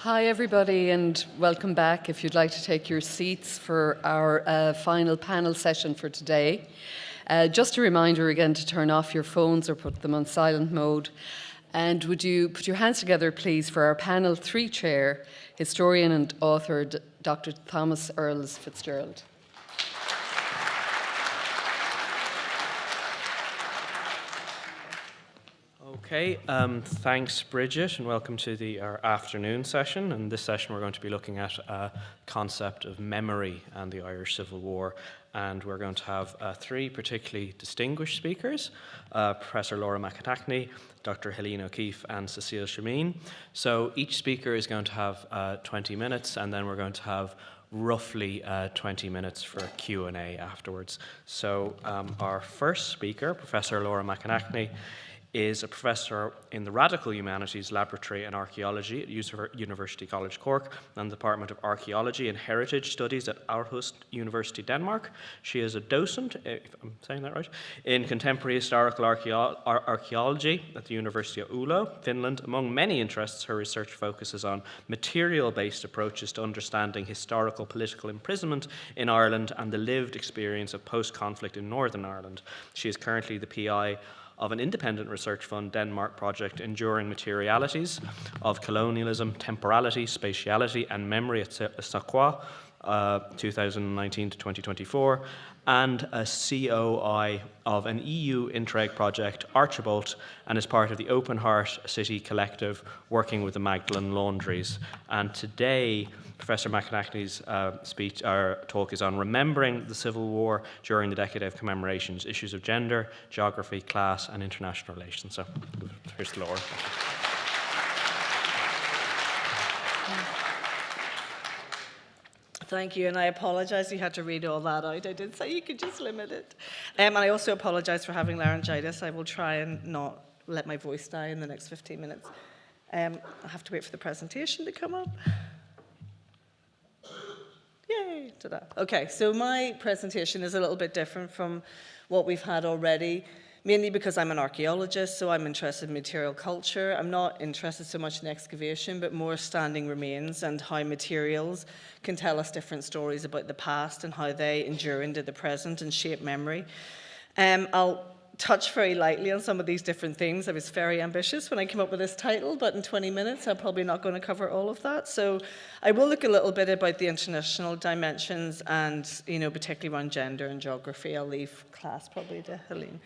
Hi everybody and welcome back. If you'd like to take your seats for our final panel session for today. Just a reminder again to turn off your phones or put them on silent mode. And would you put your hands together please for our panel 3 chair, historian and author Dr. Thomas Earls Fitzgerald. Okay, thanks Bridget, and welcome to our afternoon session. In this session we're going to be looking at a concept of memory and the Irish Civil War, and we're going to have 3 particularly distinguished speakers, Professor Laura McAtackney, Dr. Hélène O'Keefe and Cécile Chemin. So each speaker is going to have 20 minutes, and then we're going to have roughly 20 minutes for Q&A afterwards. So our first speaker, Professor Laura McAtackney, is a professor in the Radical Humanities Laboratory and Archaeology at University College Cork and the Department of Archaeology and Heritage Studies at Aarhus University, Denmark. She is a docent, if I'm saying that right, in contemporary historical archaeology at the University of Ulo, Finland. Among many interests, her research focuses on material-based approaches to understanding historical political imprisonment in Ireland and the lived experience of post-conflict in Northern Ireland. She is currently the PI of an independent research fund Denmark project Enduring Materialities of Colonialism, Temporality, Spatiality and Memory at Sakwa, 2019 to 2024, and a COI of an EU Interreg project, Archibald, and is part of the Open Heart City Collective working with the Magdalen Laundries. And today, Professor McAtackney's talk is on remembering the Civil War during the decade of commemorations, issues of gender, geography, class, and international relations. So here's Laura. Thank you, and I apologise you had to read all that out. I did say you could just limit it. And I also apologise for having laryngitis. I will try and not let my voice die in the next 15 minutes. I have to wait for the presentation to come up. Yay, ta-da. Okay, so my presentation is a little bit different from what we've had already, mainly because I'm an archaeologist, so I'm interested in material culture. I'm not interested so much in excavation, but more standing remains and how materials can tell us different stories about the past and how they endure into the present and shape memory. I'll touch very lightly on some of these different things. I was very ambitious when I came up with this title, but in 20 minutes I'm probably not going to cover all of that. So I will look a little bit about the international dimensions and, particularly around gender and geography. I'll leave class probably to Hélène.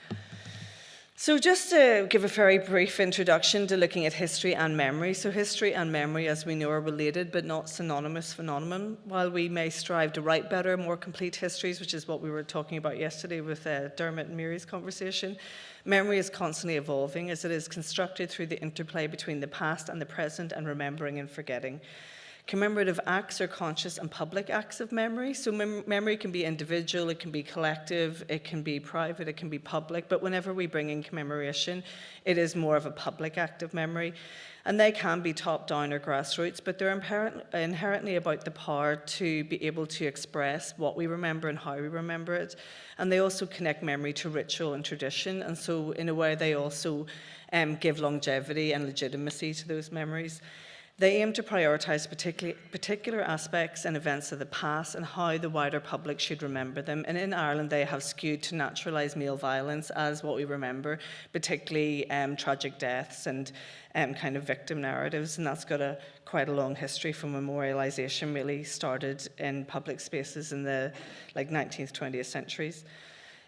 So just to give a very brief introduction to looking at history and memory. So history and memory, as we know, are related but not synonymous phenomenon. While we may strive to write better, more complete histories, which is what we were talking about yesterday with Dermot and Miri's conversation, memory is constantly evolving as it is constructed through the interplay between the past and the present and remembering and forgetting. Commemorative acts are conscious and public acts of memory. So memory can be individual, it can be collective, it can be private, it can be public. But whenever we bring in commemoration, it is more of a public act of memory. And they can be top-down or grassroots, but they're inherently about the power to be able to express what we remember and how we remember it. And they also connect memory to ritual and tradition. And so in a way, they also give longevity and legitimacy to those memories. They aim to prioritise particular aspects and events of the past and how the wider public should remember them. And in Ireland, they have skewed to naturalise male violence as what we remember, particularly tragic deaths and kind of victim narratives. And that's got quite a long history from memorialisation, really started in public spaces in the 19th, 20th centuries.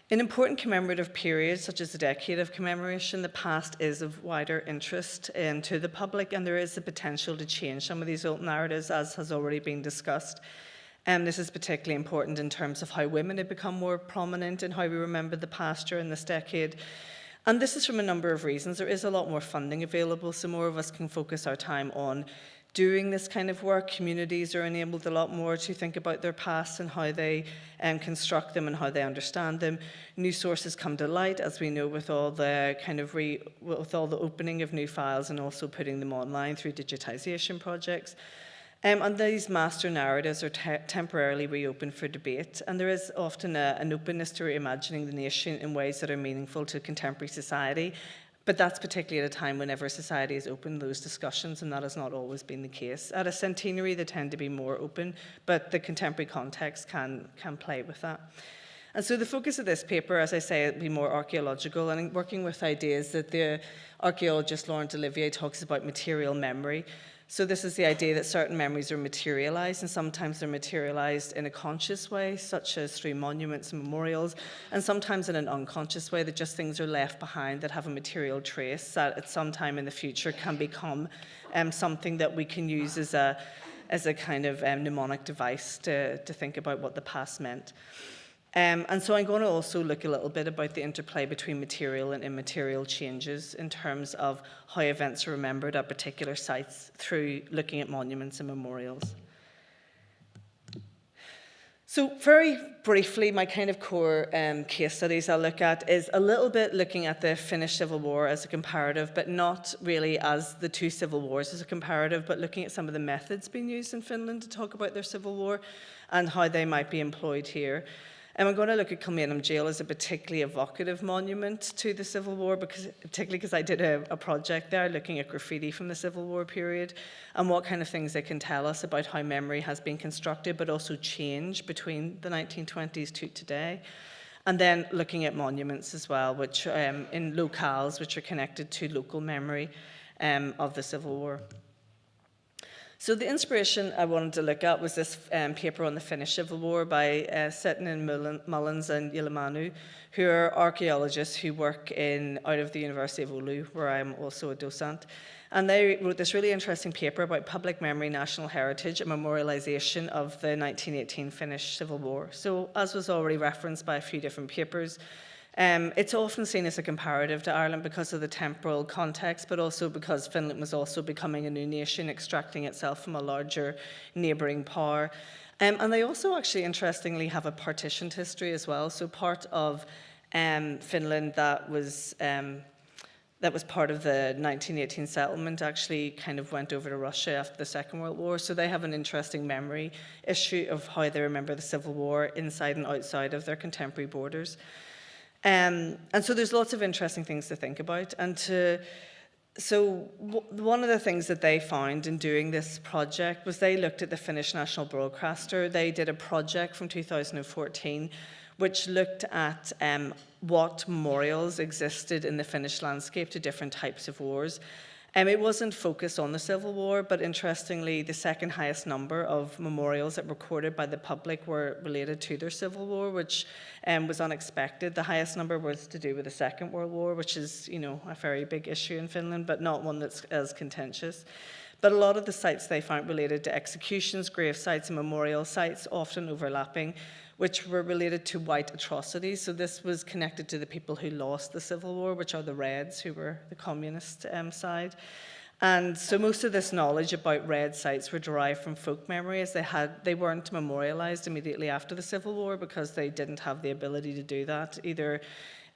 In important commemorative periods, such as the decade of commemoration, the past is of wider interest to the public, and there is the potential to change some of these old narratives, as has already been discussed. This is particularly important in terms of how women have become more prominent in how we remember the past during this decade. And this is from a number of reasons. There is a lot more funding available, so more of us can focus our time on doing this kind of work. Communities are enabled a lot more to think about their past and how they construct them and how they understand them. New sources come to light, as we know, with all the with all the opening of new files and also putting them online through digitization projects. And these master narratives are temporarily reopened for debate, and there is often an openness to reimagining the nation in ways that are meaningful to contemporary society, But that's particularly at a time whenever society is open those discussions, and that has not always been the case. At a centenary, they tend to be more open, but the contemporary context can play with that. And so the focus of this paper, as I say, will be more archaeological, and working with ideas that the archaeologist Laurent Olivier talks about material memory. So this is the idea that certain memories are materialized, and sometimes they're materialized in a conscious way, such as through monuments and memorials, and sometimes in an unconscious way, that just things are left behind that have a material trace that at some time in the future can become something that we can use as a kind of mnemonic device to think about what the past meant. And so I'm going to also look a little bit about the interplay between material and immaterial changes in terms of how events are remembered at particular sites through looking at monuments and memorials. So very briefly, my kind of core case studies I'll look at is a little bit looking at the Finnish Civil War as a comparative, but not really as the two civil wars as a comparative, but looking at some of the methods being used in Finland to talk about their civil war and how they might be employed here. And I'm going to look at Kilmainham Jail as a particularly evocative monument to the Civil War, particularly because I did a project there looking at graffiti from the Civil War period and what kind of things they can tell us about how memory has been constructed but also changed between the 1920s to today. And then looking at monuments as well, which in locales, which are connected to local memory of the Civil War. So the inspiration I wanted to look at was this paper on the Finnish Civil War by Settinen, Mullins and Yilamanu, who are archaeologists who work out of the University of Oulu, where I'm also a docent. And they wrote this really interesting paper about public memory, national heritage, and memorialization of the 1918 Finnish Civil War. So as was already referenced by a few different papers, it's often seen as a comparative to Ireland because of the temporal context, but also because Finland was also becoming a new nation, extracting itself from a larger neighbouring power. And they also actually, interestingly, have a partitioned history as well. So part of Finland that was part of the 1918 settlement actually kind of went over to Russia after the Second World War. So they have an interesting memory issue of how they remember the Civil War inside and outside of their contemporary borders. And so there's lots of interesting things to think about. One of the things that they found in doing this project was they looked at the Finnish National Broadcaster. They did a project from 2014 which looked at what memorials existed in the Finnish landscape to different types of wars. It wasn't focused on the Civil War, but interestingly, the second highest number of memorials that were recorded by the public were related to their Civil War, which was unexpected. The highest number was to do with the Second World War, which is, a very big issue in Finland, but not one that's as contentious. But a lot of the sites they found related to executions, grave sites, and memorial sites, often overlapping, which were related to white atrocities. So this was connected to the people who lost the Civil War, which are the Reds, who were the communist side. And so most of this knowledge about Red sites were derived from folk memory, as they weren't memorialized immediately after the Civil War because they didn't have the ability to do that. Either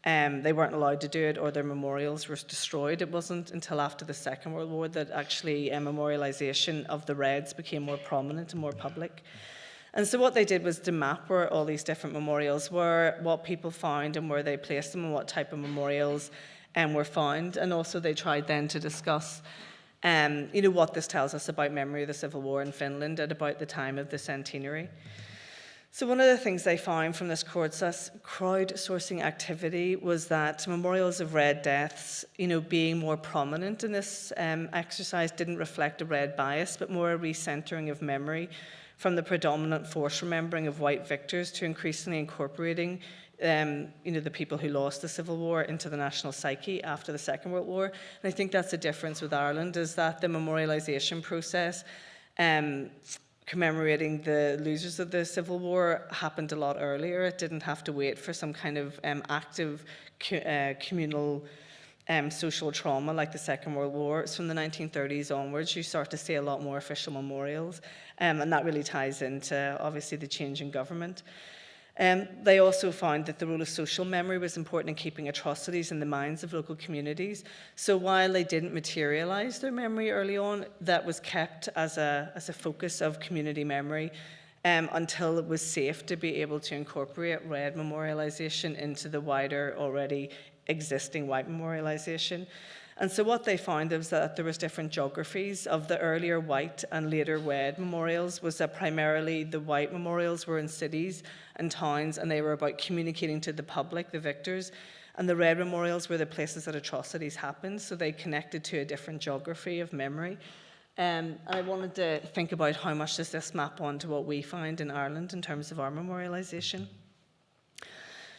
they weren't allowed to do it or their memorials were destroyed. It wasn't until after the Second World War that actually memorialization of the Reds became more prominent and more public. And so what they did was to map where all these different memorials were, what people found and where they placed them and what type of memorials were found. And also they tried then to discuss what this tells us about memory of the Civil War in Finland at about the time of the centenary. So one of the things they found from this crowdsourcing activity was that memorials of Red deaths, being more prominent in this exercise didn't reflect a Red bias, but more a recentering of memory from the predominant forced remembering of white victors to increasingly incorporating the people who lost the Civil War into the national psyche after the Second World War. And I think that's the difference with Ireland, is that the memorialisation process commemorating the losers of the Civil War happened a lot earlier. It didn't have to wait for some kind of active communal social trauma like the Second World War. It's from the 1930s onwards you start to see a lot more official memorials, and that really ties into obviously the change in government. They also found that the role of social memory was important in keeping atrocities in the minds of local communities. So while they didn't materialize their memory early on, that was kept as a focus of community memory until it was safe to be able to incorporate Red memorialization into the wider already existing white memorialization. And so what they found was that there was different geographies of the earlier white and later red memorials, was that primarily the white memorials were in cities and towns, and they were about communicating to the public, the victors, and the red memorials were the places that atrocities happened, so they connected to a different geography of memory. And I wanted to think about how much does this map onto what we find in Ireland in terms of our memorialization.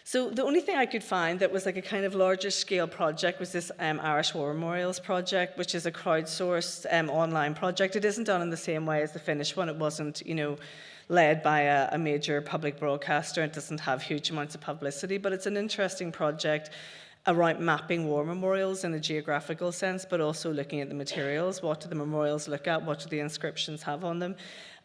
So the only thing I could find that was like a kind of larger scale project was this Irish War Memorials project, which is a crowdsourced online project. It isn't done in the same way as the Finnish one. It wasn't, led by a major public broadcaster. It doesn't have huge amounts of publicity, but it's an interesting project around mapping war memorials in a geographical sense, but also looking at the materials. What do the memorials look at? What do the inscriptions have on them?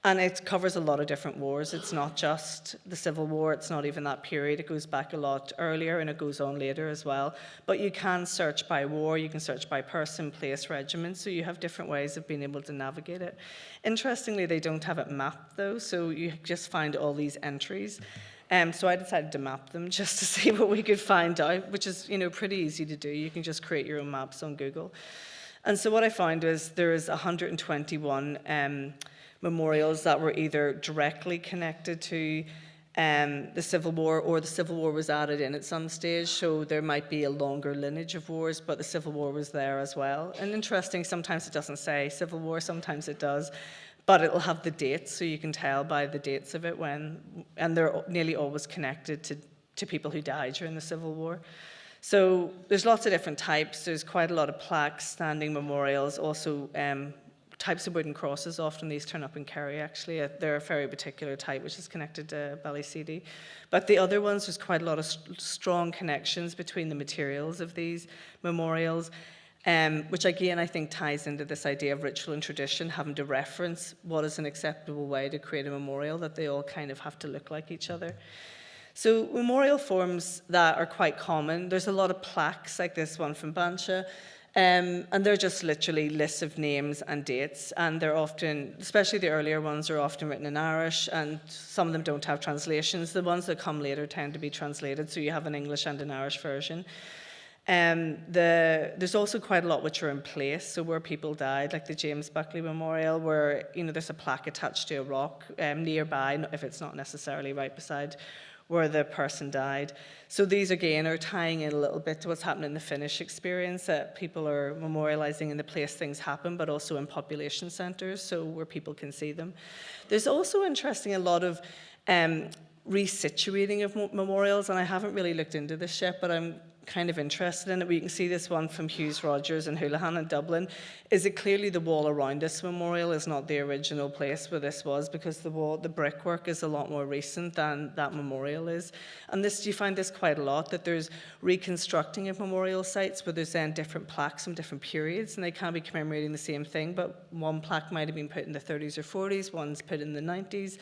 And it covers a lot of different wars. It's not just the Civil War, it's not even that period. It goes back a lot earlier and it goes on later as well. But you can search by war, you can search by person, place, regiment, so you have different ways of being able to navigate it. Interestingly, they don't have it mapped though, so you just find all these entries. So I decided to map them just to see what we could find out, which is pretty easy to do. You can just create your own maps on Google. And so what I found was there is 121 memorials that were either directly connected to the Civil War, or the Civil War was added in at some stage, so there might be a longer lineage of wars, but the Civil War was there as well. And interesting, sometimes it doesn't say Civil War, sometimes it does, but it'll have the dates, so you can tell by the dates of it when, and they're nearly always connected to people who died during the Civil War. So there's lots of different types. There's quite a lot of plaques, standing memorials, also types of wooden crosses. Often these turn up in Kerry, actually. They're a very particular type, which is connected to Ballyseedy. But the other ones, there's quite a lot of strong connections between the materials of these memorials, which again, I think ties into this idea of ritual and tradition, having to reference what is an acceptable way to create a memorial, that they all kind of have to look like each other. So memorial forms that are quite common, there's a lot of plaques like this one from Bancha, and they're just literally lists of names and dates, and they're often, especially the earlier ones, are often written in Irish, and some of them don't have translations. The ones that come later tend to be translated, so you have an English and an Irish version. There's also quite a lot which are in place, so where people died, like the James Buckley Memorial, where there's a plaque attached to a rock nearby, if it's not necessarily right beside where the person died. So these again are tying in a little bit to what's happened in the Finnish experience, that people are memorializing in the place things happen, but also in population centres, so where people can see them. There's also interesting a lot of resituating of memorials, and I haven't really looked into this yet, but I'm kind of interested in it. We can see this one from Hughes Rogers and Houlihan in Dublin. Is it clearly the wall around this memorial is not the original place where this was, because the brickwork is a lot more recent than that memorial is. And you find this quite a lot, that there's reconstructing of memorial sites where there's then different plaques from different periods, and they can be commemorating the same thing, but one plaque might have been put in the 30s or 40s, one's put in the 90s,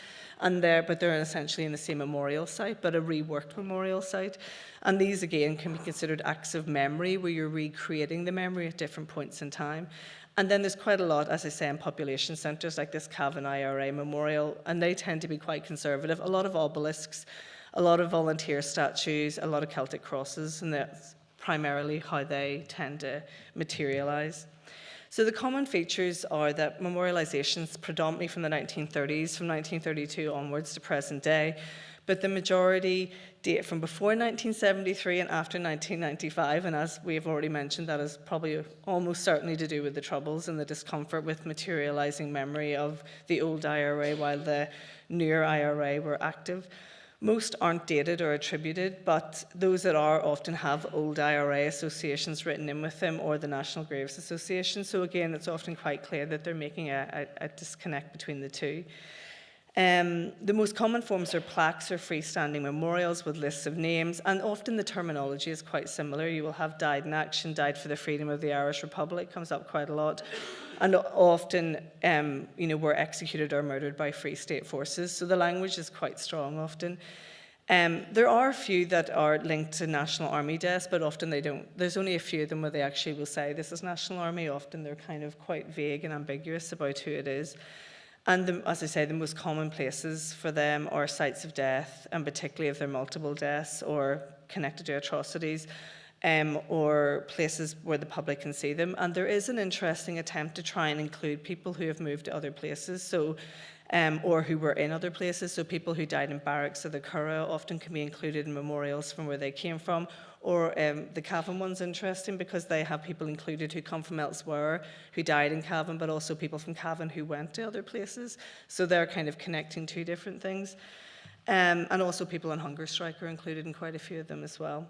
but they're essentially in the same memorial site, but a reworked memorial site. And these, again, can be considered acts of memory, where you're recreating the memory at different points in time. And then there's quite a lot, as I say, in population centres, like this Cavan IRA memorial, and they tend to be quite conservative. A lot of obelisks, a lot of volunteer statues, a lot of Celtic crosses, and that's primarily how they tend to materialise. So the common features are that memorializations predominantly from the 1930s, from 1932 onwards to present day, but the majority date from before 1973 and after 1995, and as we have already mentioned, that is probably almost certainly to do with the Troubles and the discomfort with materialising memory of the old IRA while the newer IRA were active. Most aren't dated or attributed, but those that are often have old IRA associations written in with them, or the National Graves Association. So again, it's often quite clear that they're making a disconnect between the two. The most common forms are plaques or freestanding memorials with lists of names, and often the terminology is quite similar. You will have died in action, died for the freedom of the Irish Republic, comes up quite a lot, and often were executed or murdered by Free State forces. So the language is quite strong often. There are a few that are linked to National Army deaths, but often they don't. There's only a few of them where they actually will say this is National Army. Often they're kind of quite vague and ambiguous about who it is. And as I say, the most common places for them are sites of death, and particularly if they're multiple deaths or connected to atrocities. or places where the public can see them. And there is an interesting attempt to try and include people who have moved to other places, so or who were in other places. So people who died in barracks or the Curragh often can be included in memorials from where they came from. Or the Cavan one's interesting because they have people included who come from elsewhere, who died in Cavan, but also people from Cavan who went to other places. So they're kind of connecting two different things. And also people on hunger strike are included in quite a few of them as well.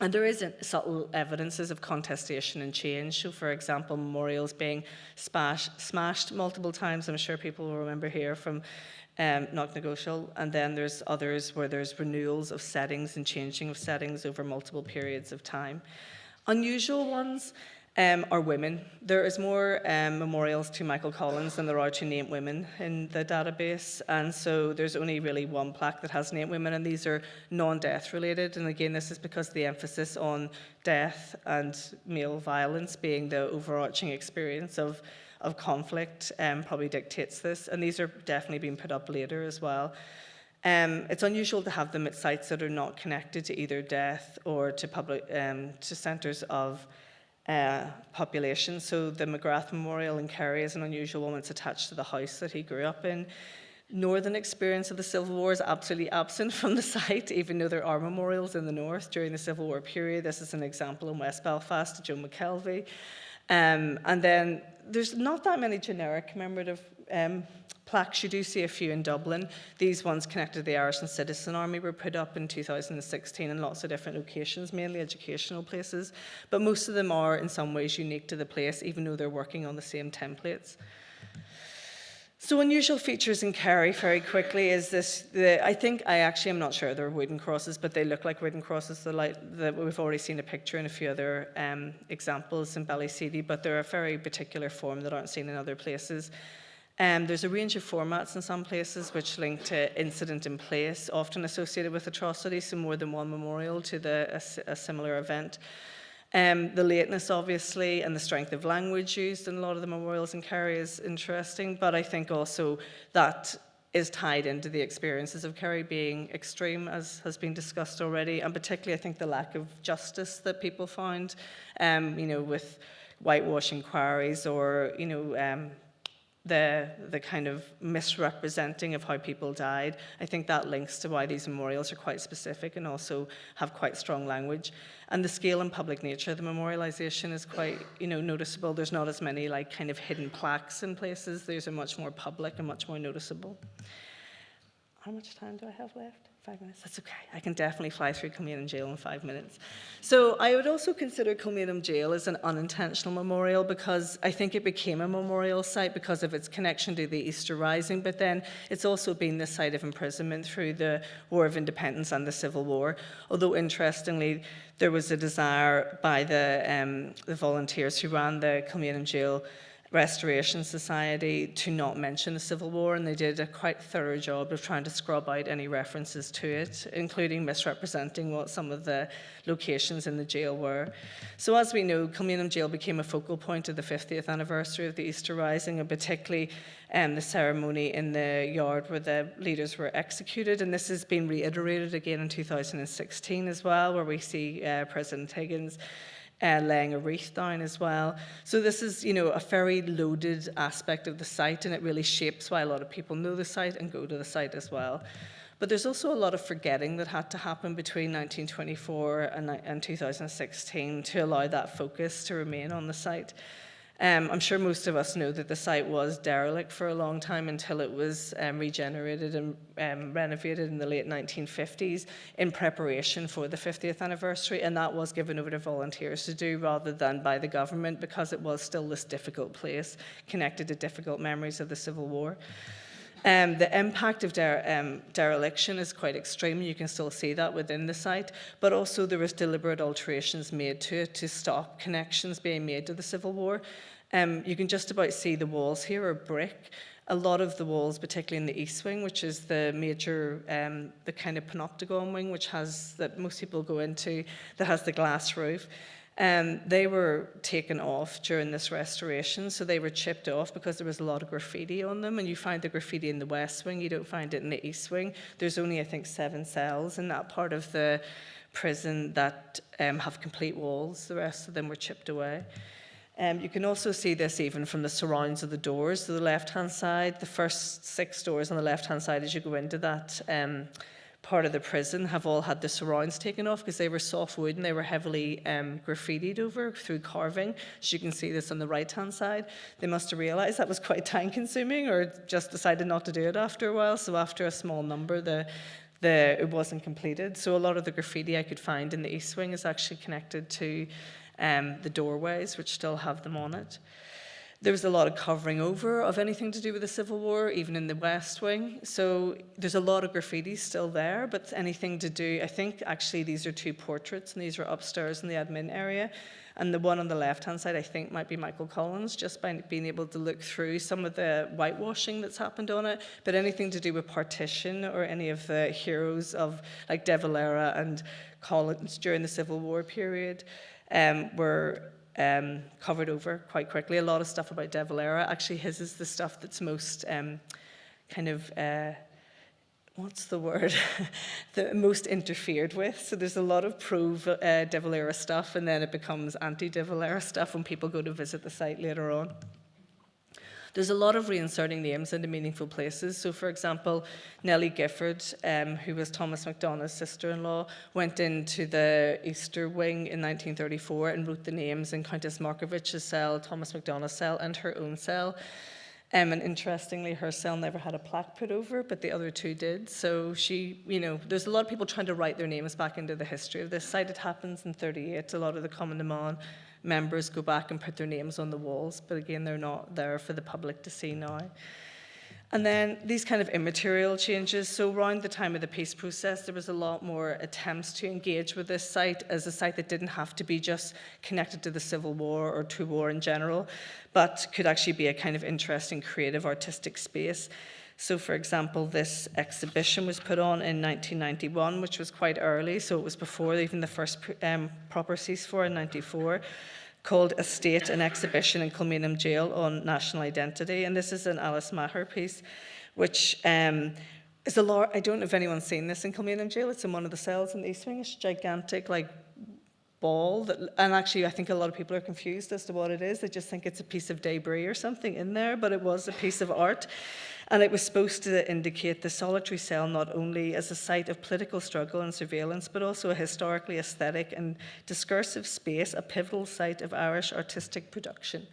And there is subtle evidences of contestation and change. So, for example, memorials being smashed multiple times. I'm sure people will remember here from Knocknagoshal. And then there's others where there's renewals of settings and changing of settings over multiple periods of time. Unusual ones are women. There is more memorials to Michael Collins than there are to named women in the database, and so there's only really one plaque that has named women, and these are non-death related. And again, this is because the emphasis on death and male violence being the overarching experience of conflict probably dictates this, and these are definitely being put up later as well. It's unusual to have them at sites that are not connected to either death or to public to centres of population. So the McGrath Memorial in Kerry is an unusual one. It's attached to the house that he grew up in. Northern experience of the Civil War is absolutely absent from the site, even though there are memorials in the north during the Civil War period. This is an example in West Belfast to Joe McKelvey. And then there's not that many generic commemorative plaques. You do see a few in Dublin. These ones connected to the Irish and Citizen Army were put up in 2016 in lots of different locations, mainly educational places. But most of them are in some ways unique to the place, even though they're working on the same templates. So unusual features in Kerry, very quickly, is this, I'm not sure they're wooden crosses, but they look like wooden crosses. We've already seen a picture and a few other examples in Ballyseedy, but they're a very particular form that aren't seen in other places. There's a range of formats in some places which link to incident in place, often associated with atrocity, so more than one memorial to a similar event. The lateness, obviously, and the strength of language used in a lot of the memorials in Kerry is interesting, but I think also that is tied into the experiences of Kerry being extreme, as has been discussed already, and particularly I think the lack of justice that people found, with whitewashing quarries or, the kind of misrepresenting of how people died. I think that links to why these memorials are quite specific and also have quite strong language. And the scale and public nature of the memorialization is quite, noticeable. There's not as many kind of hidden plaques in places. These are much more public and much more noticeable. How much time do I have left? 5 minutes? That's okay. I can definitely fly through Kilmainham Jail in 5 minutes. So I would also consider Kilmainham Jail as an unintentional memorial because I think it became a memorial site because of its connection to the Easter Rising, but then it's also been the site of imprisonment through the War of Independence and the Civil War. Although, interestingly, there was a desire by the volunteers who ran the Kilmainham Jail Restoration Society to not mention the Civil War, and they did a quite thorough job of trying to scrub out any references to it, including misrepresenting what some of the locations in the jail were. So as we know, Kilmainham Jail became a focal point of the 50th anniversary of the Easter Rising, and particularly the ceremony in the yard where the leaders were executed, and this has been reiterated again in 2016 as well, where we see President Higgins laying a wreath down as well. So this is, a very loaded aspect of the site, and it really shapes why a lot of people know the site and go to the site as well. But there's also a lot of forgetting that had to happen between 1924 and 2016 to allow that focus to remain on the site. I'm sure most of us know that the site was derelict for a long time until it was regenerated and renovated in the late 1950s in preparation for the 50th anniversary, and that was given over to volunteers to do rather than by the government because it was still this difficult place connected to difficult memories of the Civil War. The impact of dereliction is quite extreme. You can still see that within the site, but also there was deliberate alterations made to it to stop connections being made to the Civil War. You can just about see the walls here are brick. A lot of the walls, particularly in the east wing, which is the major, the kind of panopticon wing, which has, that most people go into, that has the glass roof. They were taken off during this restoration, so they were chipped off because there was a lot of graffiti on them, and you find the graffiti in the west wing, you don't find it in the east wing. There's only, I think, 7 cells in that part of the prison that have complete walls. The rest of them were chipped away. You can also see this even from the surrounds of the doors to the left-hand side. The first 6 doors on the left-hand side as you go into that part of the prison have all had the surrounds taken off because they were soft wood and they were heavily graffitied over through carving. So you can see this on the right-hand side. They must have realised that was quite time-consuming or just decided not to do it after a while. So after a small number, it wasn't completed. So a lot of the graffiti I could find in the East Wing is actually connected to the doorways, which still have them on it. There was a lot of covering over of anything to do with the Civil War, even in the West Wing. So there's a lot of graffiti still there, but anything to do, I think actually these are 2 portraits, and these are upstairs in the admin area. And the one on the left-hand side, I think, might be Michael Collins, just by being able to look through some of the whitewashing that's happened on it. But anything to do with partition or any of the heroes of, like, De Valera and Collins during the Civil War period were covered over quite quickly. A lot of stuff about De Valera. Actually, his is the stuff that's most what's the word? The most interfered with. So there's a lot of pro-De Valera stuff, and then it becomes anti-De Valera stuff when people go to visit the site later on. There's a lot of reinserting names into meaningful places. So, for example, Nellie Gifford, who was Thomas MacDonough's sister-in-law, went into the Easter Wing in 1934 and wrote the names in Countess Markovich's cell, Thomas MacDonough's cell, and her own cell. And interestingly, her cell never had a plaque put over, but the other 2 did. So she, there's a lot of people trying to write their names back into the history of this site. It happens in 1938. A lot of the Common Demand members go back and put their names on the walls, but again, they're not there for the public to see now. And then these kind of immaterial changes. So around the time of the peace process, there was a lot more attempts to engage with this site as a site that didn't have to be just connected to the Civil War or to war in general, but could actually be a kind of interesting, creative, artistic space. So, for example, this exhibition was put on in 1991, which was quite early, so it was before even the first proper ceasefire in 1994, called Estate, an exhibition in Kilmainham Jail on national identity. And this is an Alice Maher piece, which is a lot. I don't know if anyone's seen this in Kilmainham Jail. It's in one of the cells in the East Wing. It's gigantic, ball and actually I think a lot of people are confused as to what it is. They just think it's a piece of debris or something in there, but it was a piece of art. And it was supposed to indicate the solitary cell not only as a site of political struggle and surveillance, but also a historically aesthetic and discursive space, a pivotal site of Irish artistic production.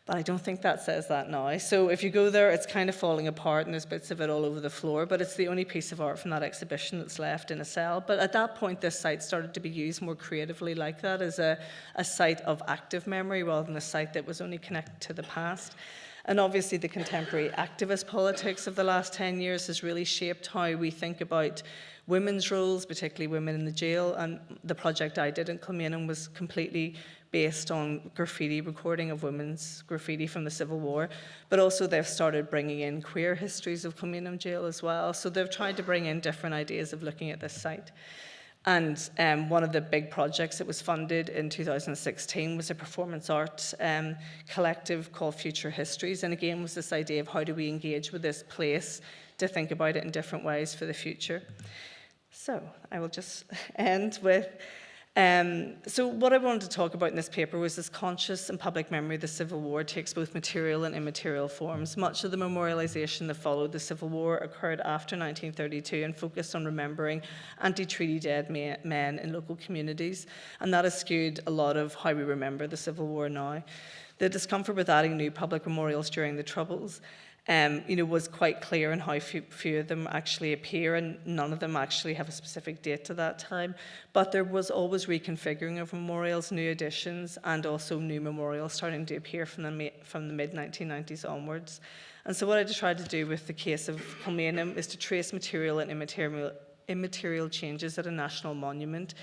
But I don't think that says that now. So if you go there, it's kind of falling apart and there's bits of it all over the floor, but it's the only piece of art from that exhibition that's left in a cell. But at that point, this site started to be used more creatively like that as a site of active memory rather than a site that was only connected to the past. And obviously the contemporary activist politics of the last 10 years has really shaped how we think about women's roles, particularly women in the jail. And the project I did in Kilmainham was completely based on graffiti, recording of women's graffiti from the Civil War. But also they've started bringing in queer histories of Kilmainham jail as well. So they've tried to bring in different ideas of looking at this site. And one of the big projects that was funded in 2016 was a performance art collective called Future Histories. And again, was this idea of how do we engage with this place to think about it in different ways for the future. So I will just end with, so what I wanted to talk about in this paper was this conscious and public memory of the Civil War takes both material and immaterial forms. Much of the memorialization that followed the Civil War occurred after 1932 and focused on remembering anti-treaty dead men in local communities, and that has skewed a lot of how we remember the Civil War now. The discomfort with adding new public memorials during the Troubles was quite clear in how few of them actually appear, and none of them actually have a specific date to that time. But there was always reconfiguring of memorials, new additions, and also new memorials starting to appear from the mid-1990s onwards. And so what I tried to do with the case of Kilmainham is to trace material and immaterial changes at a national monument,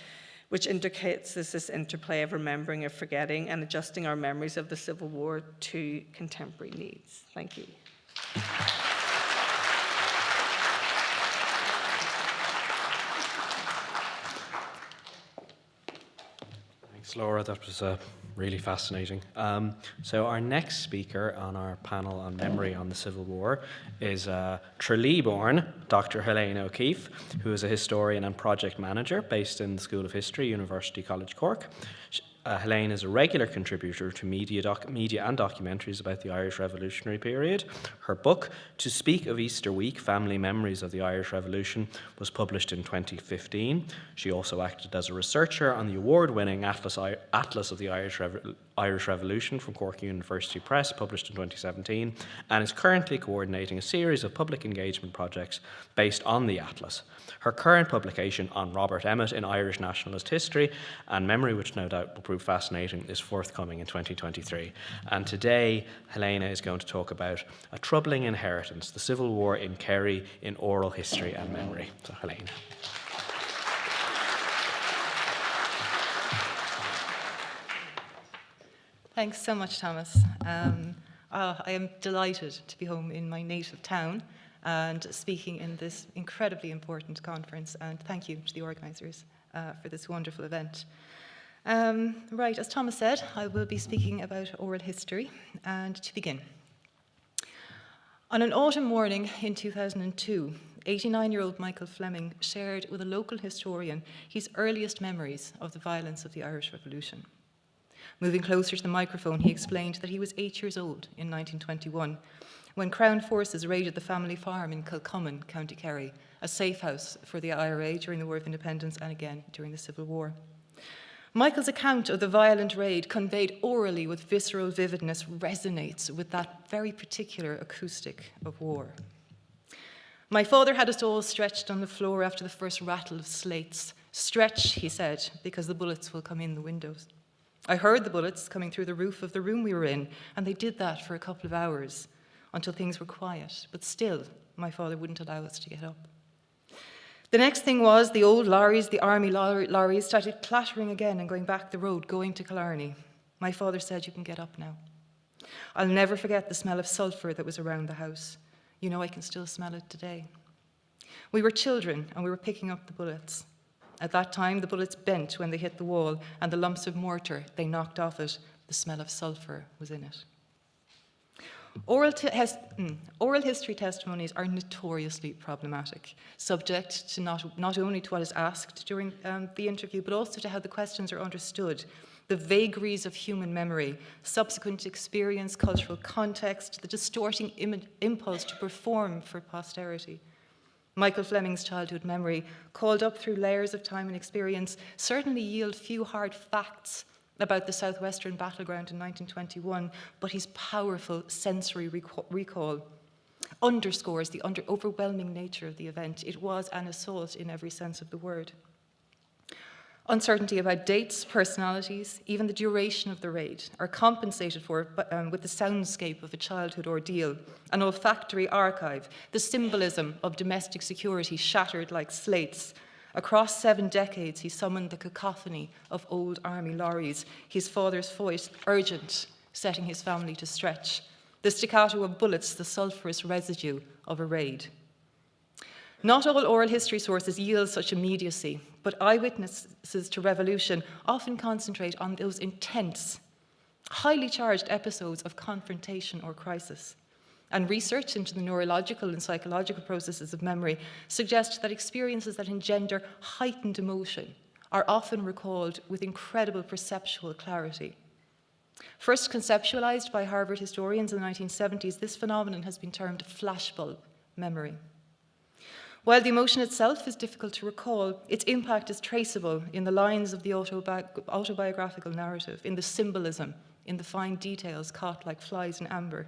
which indicates this interplay of remembering, of forgetting, and adjusting our memories of the Civil War to contemporary needs. Thank you. Thanks, Laura. That was really fascinating. So our next speaker on our panel on memory on the Civil War is Tralee-born Dr. Hélène O'Keeffe, who is a historian and project manager based in the School of History, University College Cork. Hélène is a regular contributor to media and documentaries about the Irish Revolutionary period. Her book, To Speak of Easter Week, Family Memories of the Irish Revolution, was published in 2015. She also acted as a researcher on the award-winning Atlas of the Irish Revolution from Cork University Press, published in 2017, and is currently coordinating a series of public engagement projects based on the Atlas. Her current publication on Robert Emmet in Irish nationalist history and memory, which no doubt will prove fascinating, is forthcoming in 2023. And today, Hélène is going to talk about a troubling inheritance, the Civil War in Kerry in oral history and memory. So, Hélène. Thanks so much, Thomas. I am delighted to be home in my native town and speaking in this incredibly important conference, and thank you to the organisers for this wonderful event. Right, as Thomas said, I will be speaking about oral history, and to begin. On an autumn morning in 2002, 89-year-old Michael Fleming shared with a local historian his earliest memories of the violence of the Irish Revolution. Moving closer to the microphone, he explained that he was 8 years old in 1921 when Crown forces raided the family farm in Kilcommon, County Kerry, a safe house for the IRA during the War of Independence and again during the Civil War. Michael's account of the violent raid, conveyed orally with visceral vividness, resonates with that very particular acoustic of war. My father had us all stretched on the floor after the first rattle of slates. Stretch, he said, because the bullets will come in the windows. I heard the bullets coming through the roof of the room we were in, and they did that for a couple of hours until things were quiet. But still, my father wouldn't allow us to get up. The next thing was the old lorries, the army lorries, started clattering again and going back the road, going to Killarney. My father said, "You can get up now." I'll never forget the smell of sulphur that was around the house. You know, I can still smell it today. We were children and we were picking up the bullets. At that time, the bullets bent when they hit the wall, and the lumps of mortar they knocked off it, the smell of sulphur was in it. Oral history testimonies are notoriously problematic, subject to not only to what is asked during the interview, but also to how the questions are understood, the vagaries of human memory, subsequent experience, cultural context, the distorting impulse to perform for posterity. Michael Fleming's childhood memory, called up through layers of time and experience, certainly yield few hard facts about the southwestern battleground in 1921, but his powerful sensory recall underscores the overwhelming nature of the event. It was an assault in every sense of the word. Uncertainty about dates, personalities, even the duration of the raid are compensated for with the soundscape of a childhood ordeal, an olfactory archive, the symbolism of domestic security shattered like slates. Across 7 decades, he summoned the cacophony of old army lorries, his father's voice urgent, setting his family to stretch, the staccato of bullets, the sulphurous residue of a raid. Not all oral history sources yield such immediacy, but eyewitnesses to revolution often concentrate on those intense, highly charged episodes of confrontation or crisis. And research into the neurological and psychological processes of memory suggests that experiences that engender heightened emotion are often recalled with incredible perceptual clarity. First conceptualized by Harvard historians in the 1970s, this phenomenon has been termed flashbulb memory. While the emotion itself is difficult to recall, its impact is traceable in the lines of the autobiographical narrative, in the symbolism, in the fine details caught like flies in amber,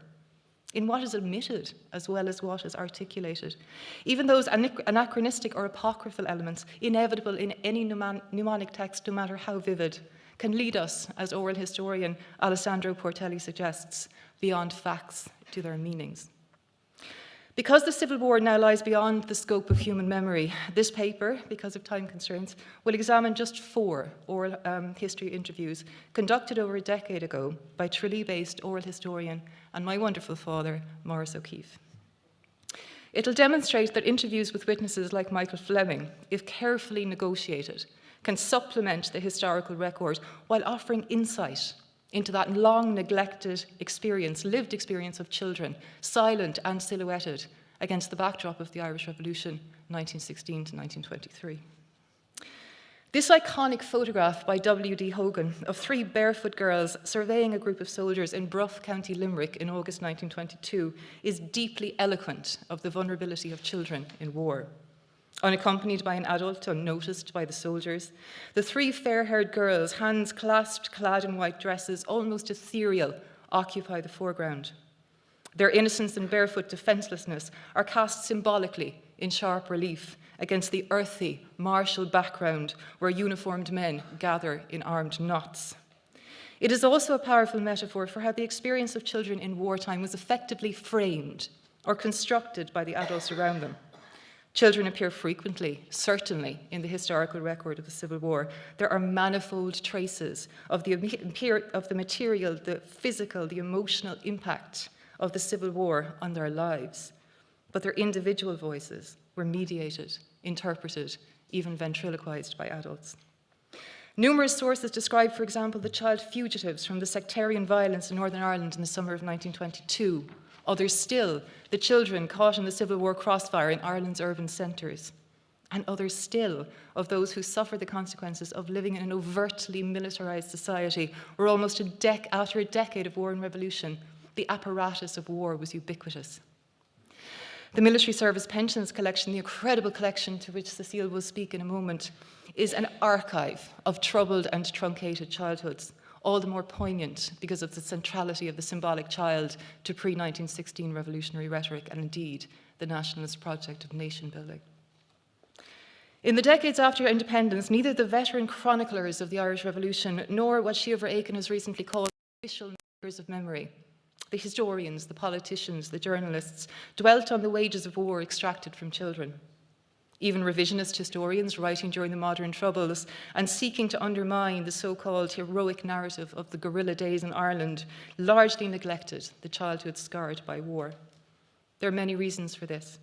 in what is admitted as well as what is articulated. Even those anachronistic or apocryphal elements, inevitable in any mnemonic text, no matter how vivid, can lead us, as oral historian Alessandro Portelli suggests, beyond facts to their meanings. Because the Civil War now lies beyond the scope of human memory, this paper, because of time constraints, will examine just 4 oral history interviews conducted over a decade ago by Tralee-based oral historian and my wonderful father, Maurice O'Keeffe. It'll demonstrate that interviews with witnesses like Michael Fleming, if carefully negotiated, can supplement the historical record while offering insight into that long neglected experience, lived experience of children, silent and silhouetted against the backdrop of the Irish Revolution, 1916 to 1923. This iconic photograph by W.D. Hogan of 3 barefoot girls surveying a group of soldiers in Bruff, County Limerick in August 1922 is deeply eloquent of the vulnerability of children in war. Unaccompanied by an adult, unnoticed by the soldiers, the 3 fair-haired girls, hands clasped, clad in white dresses, almost ethereal, occupy the foreground. Their innocence and barefoot defenselessness are cast symbolically in sharp relief against the earthy, martial background where uniformed men gather in armed knots. It is also a powerful metaphor for how the experience of children in wartime was effectively framed or constructed by the adults around them. Children appear frequently, certainly, in the historical record of the Civil War. There are manifold traces of the material, the physical, the emotional impact of the Civil War on their lives. But their individual voices were mediated, interpreted, even ventriloquized by adults. Numerous sources describe, for example, the child fugitives from the sectarian violence in Northern Ireland in the summer of 1922. Others still, the children caught in the Civil War crossfire in Ireland's urban centres. And others still, of those who suffered the consequences of living in an overtly militarized society where almost after a decade of war and revolution, the apparatus of war was ubiquitous. The Military Service Pensions Collection, the incredible collection to which Cécile will speak in a moment, is an archive of troubled and truncated childhoods, all the more poignant because of the centrality of the symbolic child to pre-1916 revolutionary rhetoric and indeed the nationalist project of nation building. In the decades after independence, neither the veteran chroniclers of the Irish Revolution nor what Siobhar Aiken has recently called official makers of memory, the historians, the politicians, the journalists, dwelt on the wages of war extracted from children. Even revisionist historians writing during the modern Troubles and seeking to undermine the so-called heroic narrative of the guerrilla days in Ireland largely neglected the childhood scarred by war. There are many reasons for this.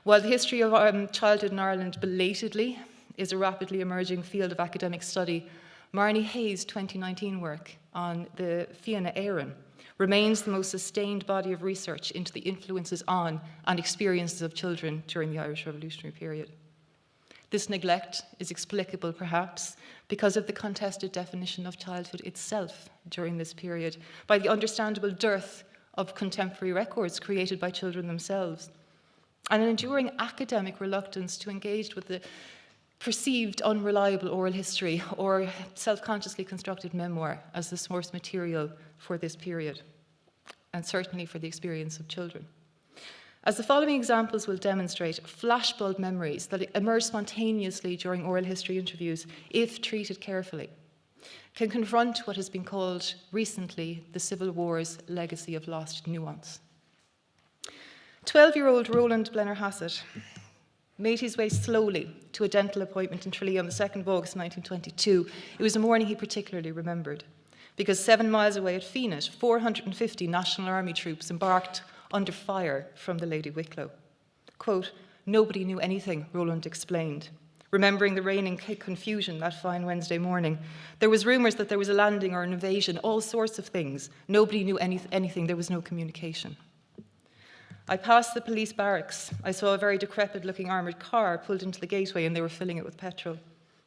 While the history of childhood in Ireland belatedly is a rapidly emerging field of academic study, Marnie Hayes' 2019 work on the Fianna Éireann remains the most sustained body of research into the influences on and experiences of children during the Irish Revolutionary period. This neglect is explicable, perhaps, because of the contested definition of childhood itself during this period, by the understandable dearth of contemporary records created by children themselves, and an enduring academic reluctance to engage with the perceived unreliable oral history or self-consciously constructed memoir as the source material for this period, and certainly for the experience of children. As the following examples will demonstrate, flashbulb memories that emerge spontaneously during oral history interviews, if treated carefully, can confront what has been called recently the Civil War's legacy of lost nuance. 12-year-old Roland Blennerhassett made his way slowly to a dental appointment in Tralee on the 2nd of August 1922. It was a morning he particularly remembered, because 7 miles away at Feenet, 450 National Army troops embarked under fire from the Lady Wicklow. Quote, "Nobody knew anything," Roland explained, remembering the reigning confusion that fine Wednesday morning. There was rumours that there was a landing or an invasion, all sorts of things. Nobody knew anything, there was no communication. I passed the police barracks. I saw a very decrepit-looking armoured car pulled into the gateway and they were filling it with petrol.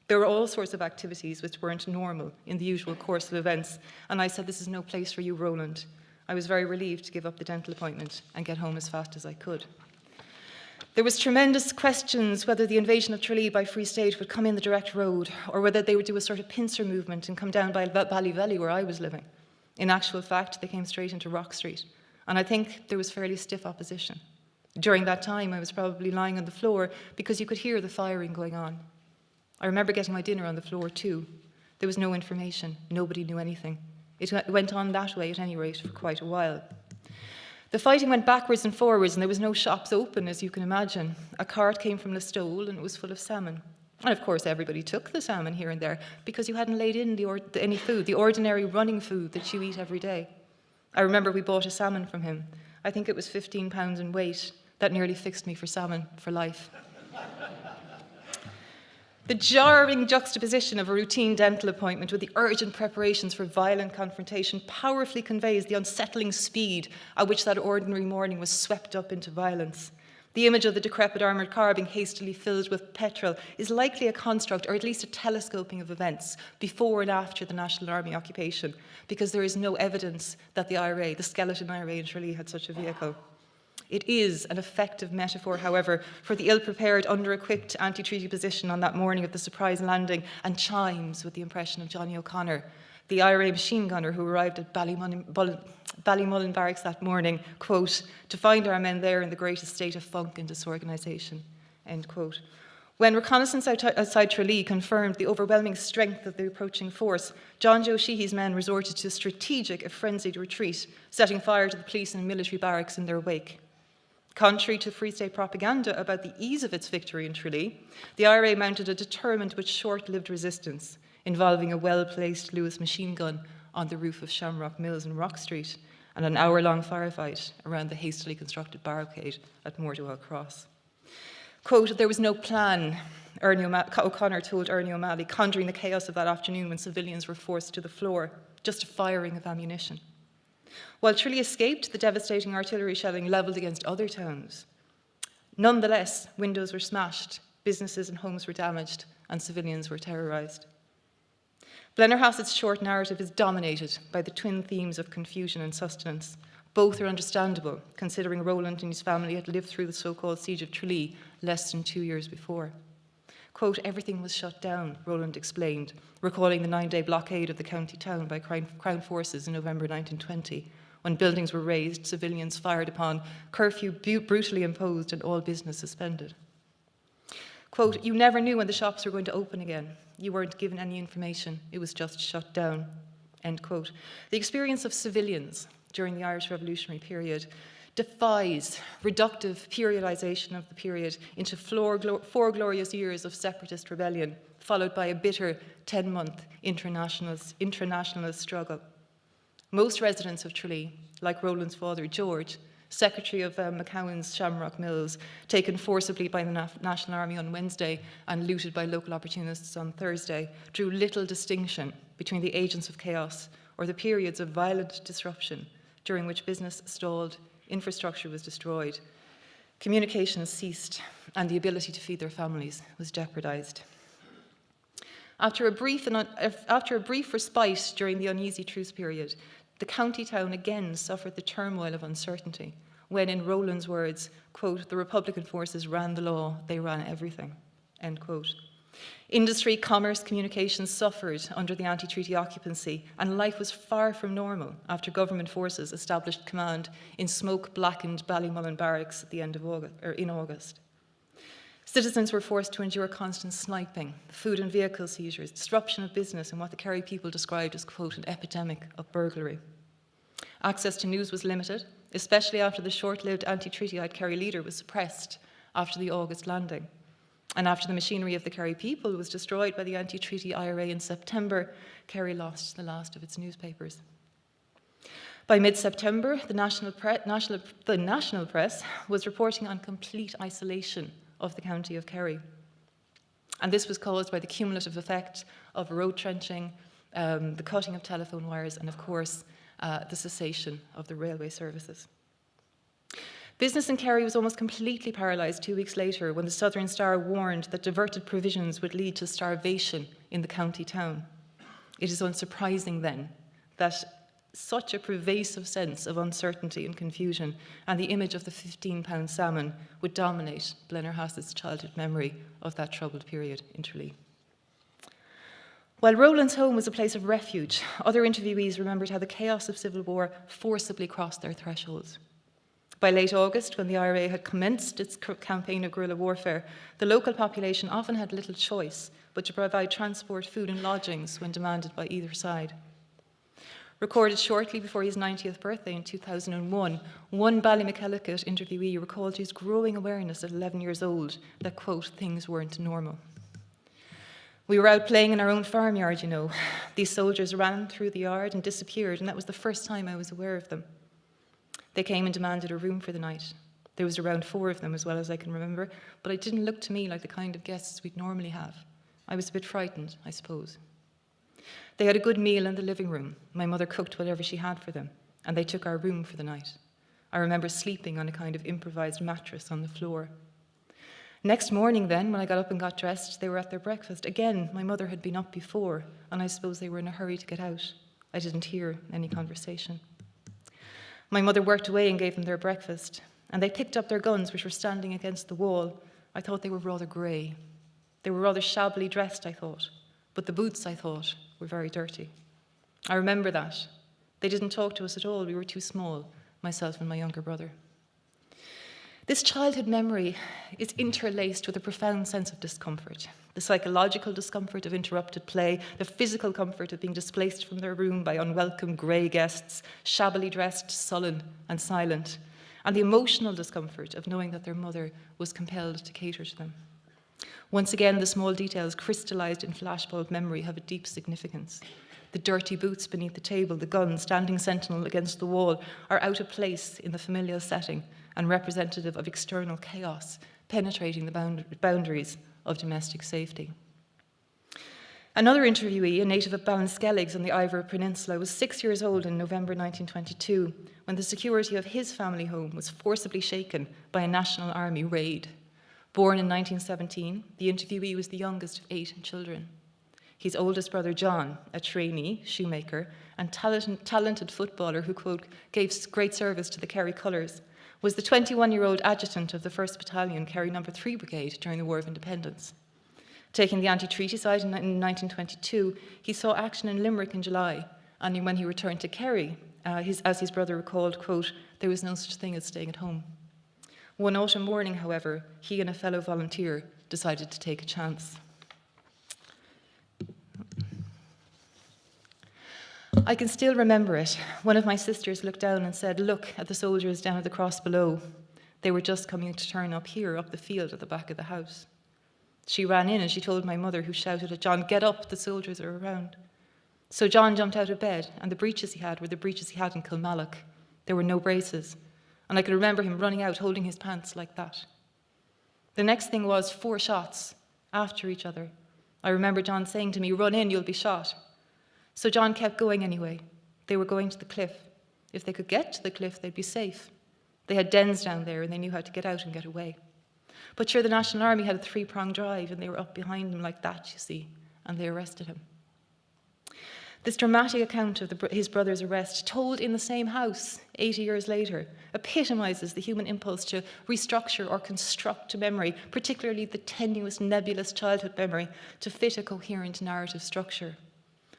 There were all sorts of activities which weren't normal in the usual course of events, and I said, "This is no place for you, Roland." I was very relieved to give up the dental appointment and get home as fast as I could. There was tremendous questions whether the invasion of Tralee by Free State would come in the direct road, or whether they would do a sort of pincer movement and come down by Ballyvelly where I was living. In actual fact, they came straight into Rock Street, and I think there was fairly stiff opposition. During that time, I was probably lying on the floor because you could hear the firing going on. I remember getting my dinner on the floor too. There was no information. Nobody knew anything. It went on that way, at any rate, for quite a while. The fighting went backwards and forwards, and there was no shops open, as you can imagine. A cart came from Listowel, and it was full of salmon. And of course, everybody took the salmon here and there because you hadn't laid in any food, the ordinary running food that you eat every day. I remember we bought a salmon from him. I think it was 15 pounds in weight. That nearly fixed me for salmon for life. The jarring juxtaposition of a routine dental appointment with the urgent preparations for violent confrontation powerfully conveys the unsettling speed at which that ordinary morning was swept up into violence. The image of the decrepit armoured car being hastily filled with petrol is likely a construct, or at least a telescoping of events before and after the National Army occupation, because there is no evidence that the IRA, the skeleton IRA in Tralee, had such a vehicle. It is an effective metaphor, however, for the ill-prepared, under-equipped anti-treaty position on that morning of the surprise landing, and chimes with the impression of Johnny O'Connor, the IRA machine gunner who arrived at Ballymullen Barracks that morning, quote, to find our men there in the greatest state of funk and disorganisation, end quote. When reconnaissance outside Tralee confirmed the overwhelming strength of the approaching force, John Joe Sheehy's men resorted to a strategic, if frenzied retreat, setting fire to the police and military barracks in their wake. Contrary to Free State propaganda about the ease of its victory in Tralee, the IRA mounted a determined but short-lived resistance, involving a well-placed Lewis machine gun on the roof of Shamrock Mills in Rock Street, and an hour-long firefight around the hastily constructed barricade at Mortowell Cross. Quote, there was no plan, O'Connor told Ernie O'Malley, conjuring the chaos of that afternoon when civilians were forced to the floor, just a firing of ammunition. While Tralee escaped the devastating artillery shelling levelled against other towns, nonetheless, windows were smashed, businesses and homes were damaged, and civilians were terrorised. Blennerhassett's short narrative is dominated by the twin themes of confusion and sustenance. Both are understandable, considering Roland and his family had lived through the so-called siege of Tralee less than 2 years before. Quote, everything was shut down, Roland explained, recalling the 9-day blockade of the county town by Crown forces in November 1920, when buildings were razed, civilians fired upon, curfew brutally imposed, and all business suspended. Quote, you never knew when the shops were going to open again. You weren't given any information. It was just shut down, end quote. The experience of civilians during the Irish Revolutionary period defies reductive periodisation of the period into 4 glorious years of separatist rebellion, followed by a bitter 10-month internationalist struggle. Most residents of Tralee, like Roland's father, George, secretary of McCowan's Shamrock Mills, taken forcibly by the National Army on Wednesday and looted by local opportunists on Thursday, drew little distinction between the agents of chaos or the periods of violent disruption during which business stalled, infrastructure was destroyed, communications ceased, and the ability to feed their families was jeopardised. After a brief respite during the uneasy truce period, the county town again suffered the turmoil of uncertainty, when, in Roland's words, quote, the Republican forces ran the law, they ran everything, end quote. Industry, commerce, communications suffered under the anti-treaty occupancy, and life was far from normal after government forces established command in smoke-blackened Ballymullen Barracks at the end of in August. Citizens were forced to endure constant sniping, food and vehicle seizures, disruption of business, and what the Kerry people described as, quote, an epidemic of burglary. Access to news was limited, especially after the short-lived anti-treatyite Kerry leader was suppressed after the August landing. And after the machinery of the Kerry people was destroyed by the anti-treaty IRA in September, Kerry lost the last of its newspapers. By mid-September, the national press was reporting on complete isolation of the county of Kerry. And this was caused by the cumulative effect of road trenching, the cutting of telephone wires, and of course, the cessation of the railway services. Business in Kerry was almost completely paralysed 2 weeks later when the Southern Star warned that diverted provisions would lead to starvation in the county town. It is unsurprising then that such a pervasive sense of uncertainty and confusion and the image of the £15 salmon would dominate Blennerhassett's childhood memory of that troubled period in Tralee. While Roland's home was a place of refuge, other interviewees remembered how the chaos of civil war forcibly crossed their thresholds. By late August, when the IRA had commenced its campaign of guerrilla warfare, the local population often had little choice but to provide transport, food and lodgings when demanded by either side. Recorded shortly before his 90th birthday in 2001, one Ballymacallicut interviewee recalled his growing awareness at 11 years old that, quote, things weren't normal. We were out playing in our own farmyard, you know. These soldiers ran through the yard and disappeared, and that was the first time I was aware of them. They came and demanded a room for the night. There was around 4 of them, as well as I can remember, but it didn't look to me like the kind of guests we'd normally have. I was a bit frightened, I suppose. They had a good meal in the living room. My mother cooked whatever she had for them, and they took our room for the night. I remember sleeping on a kind of improvised mattress on the floor. Next morning then, when I got up and got dressed, they were at their breakfast. Again, my mother had been up before, and I suppose they were in a hurry to get out. I didn't hear any conversation. My mother worked away and gave them their breakfast, and they picked up their guns, which were standing against the wall. I thought they were rather grey. They were rather shabbily dressed, I thought, but the boots, I thought, were very dirty. I remember that. They didn't talk to us at all. We were too small, myself and my younger brother. This childhood memory is interlaced with a profound sense of discomfort. The psychological discomfort of interrupted play, the physical comfort of being displaced from their room by unwelcome grey guests, shabbily dressed, sullen and silent, and the emotional discomfort of knowing that their mother was compelled to cater to them. Once again, the small details crystallized in flashbulb memory have a deep significance. The dirty boots beneath the table, the gun standing sentinel against the wall, are out of place in the familial setting and representative of external chaos penetrating the boundaries of domestic safety. Another interviewee, a native of Ballinskelligs on the Ivory Peninsula, was 6 years old in November 1922 when the security of his family home was forcibly shaken by a National Army raid. Born in 1917, the interviewee was the youngest of 8 children. His oldest brother, John, a trainee, shoemaker, and talented footballer who, quote, gave great service to the Kerry colours, was the 21-year-old adjutant of the 1st Battalion, Kerry No. 3 Brigade, during the War of Independence. Taking the anti-treaty side in 1922, he saw action in Limerick in July, and when he returned to Kerry, as his brother recalled, quote, there was no such thing as staying at home. One autumn morning, however, he and a fellow volunteer decided to take a chance. I can still remember it. One of my sisters looked down and said, look at the soldiers down at the cross below. They were just coming to turn up here, up the field at the back of the house. She ran in and she told my mother, who shouted at John, get up, the soldiers are around. So John jumped out of bed, and the breeches he had were the breeches he had in Kilmallock. There were no braces, and I could remember him running out holding his pants like that. The next thing was 4 shots after each other. I remember John saying to me, run in, you'll be shot. So John kept going anyway. They were going to the cliff. If they could get to the cliff, they'd be safe. They had dens down there and they knew how to get out and get away. But sure, the National Army had a 3-pronged drive and they were up behind him like that, you see, and they arrested him. This dramatic account of his brother's arrest, told in the same house 80 years later, epitomizes the human impulse to restructure or construct memory, particularly the tenuous, nebulous childhood memory, to fit a coherent narrative structure.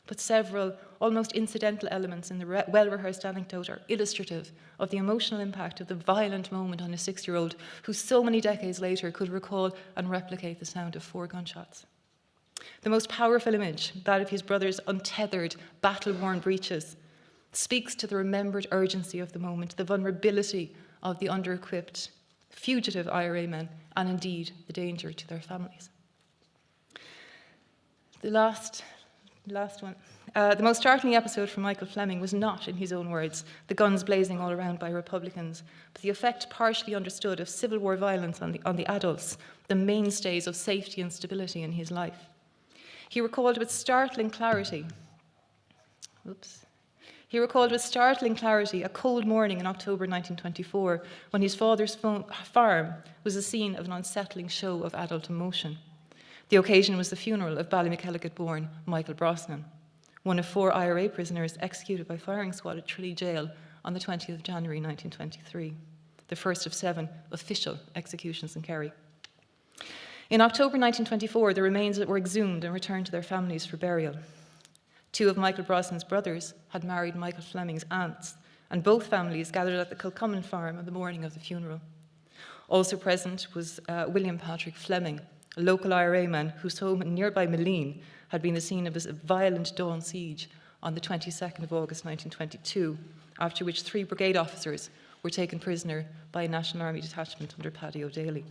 But several almost incidental elements in the well-rehearsed anecdote are illustrative of the emotional impact of the violent moment on a 6-year-old who so many decades later could recall and replicate the sound of 4 gunshots. The most powerful image, that of his brother's untethered, battle-worn breeches, speaks to the remembered urgency of the moment, the vulnerability of the under-equipped, fugitive IRA men, and indeed the danger to their families. The last one. The most startling episode from Michael Fleming was not, in his own words, the guns blazing all around by Republicans, but the effect partially understood of Civil War violence on the adults, the mainstays of safety and stability in his life. He recalled with startling clarity a cold morning in October 1924 when his father's farm was the scene of an unsettling show of adult emotion. The occasion was the funeral of Ballymacalligot-born Michael Brosnan, one of 4 IRA prisoners executed by firing squad at Tralee Jail on the 20th of January 1923, the first of 7 official executions in Kerry. In October 1924, the remains were exhumed and returned to their families for burial. 2 of Michael Brosnan's brothers had married Michael Fleming's aunts, and both families gathered at the Kilcummin farm on the morning of the funeral. Also present was William Patrick Fleming, a local IRA man whose home in nearby Meleen had been the scene of a violent dawn siege on the 22nd of August 1922, after which 3 brigade officers were taken prisoner by a National Army detachment under Paddy O'Daly.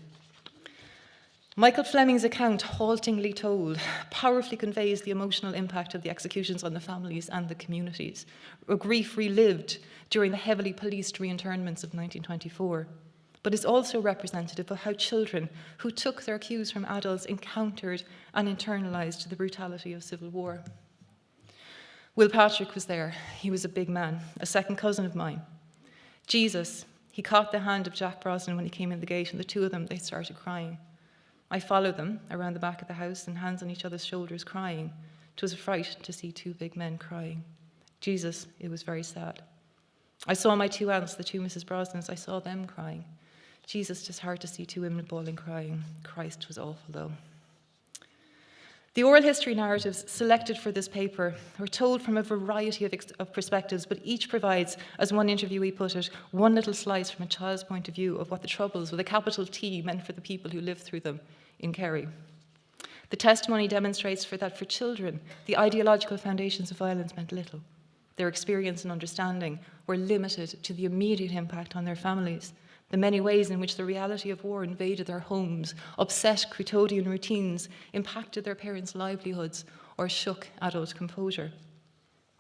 Michael Fleming's account, haltingly told, powerfully conveys the emotional impact of the executions on the families and the communities, a grief relived during the heavily policed reinternments of 1924. but is also representative of how children who took their cues from adults encountered and internalized the brutality of civil war. Will Patrick was there. He was a big man, a second cousin of mine. Jesus, he caught the hand of Jack Brosnan when he came in the gate, and the two of them, they started crying. I followed them around the back of the house and hands on each other's shoulders crying. It was a fright to see two big men crying. Jesus, it was very sad. I saw my two aunts, the two Mrs. Brosnans, I saw them crying. Jesus, just hard to see two women bawling crying. Christ was awful though. The oral history narratives selected for this paper were told from a variety of perspectives, but each provides, as one interviewee put it, one little slice from a child's point of view of what the Troubles with a capital T meant for the people who lived through them in Kerry. The testimony demonstrates that for children, the ideological foundations of violence meant little. Their experience and understanding were limited to the immediate impact on their families, the many ways in which the reality of war invaded their homes, upset quotidian routines, impacted their parents' livelihoods, or shook adult composure.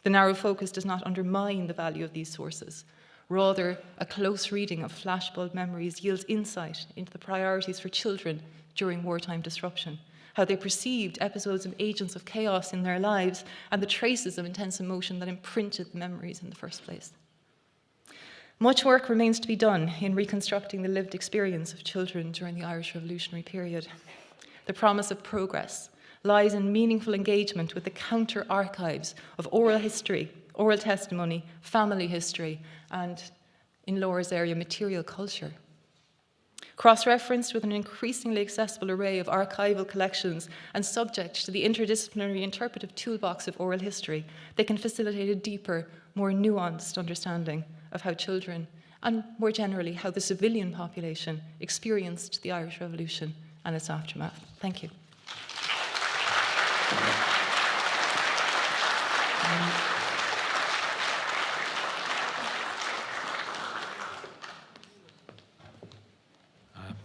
The narrow focus does not undermine the value of these sources. Rather, a close reading of flashbulb memories yields insight into the priorities for children during wartime disruption, how they perceived episodes and agents of chaos in their lives, and the traces of intense emotion that imprinted the memories in the first place. Much work remains to be done in reconstructing the lived experience of children during the Irish Revolutionary period. The promise of progress lies in meaningful engagement with the counter-archives of oral history, oral testimony, family history, and, in Laura's area, material culture. Cross-referenced with an increasingly accessible array of archival collections and subject to the interdisciplinary interpretive toolbox of oral history, they can facilitate a deeper, more nuanced understanding of how children, and more generally, how the civilian population experienced the Irish Revolution and its aftermath. Thank you.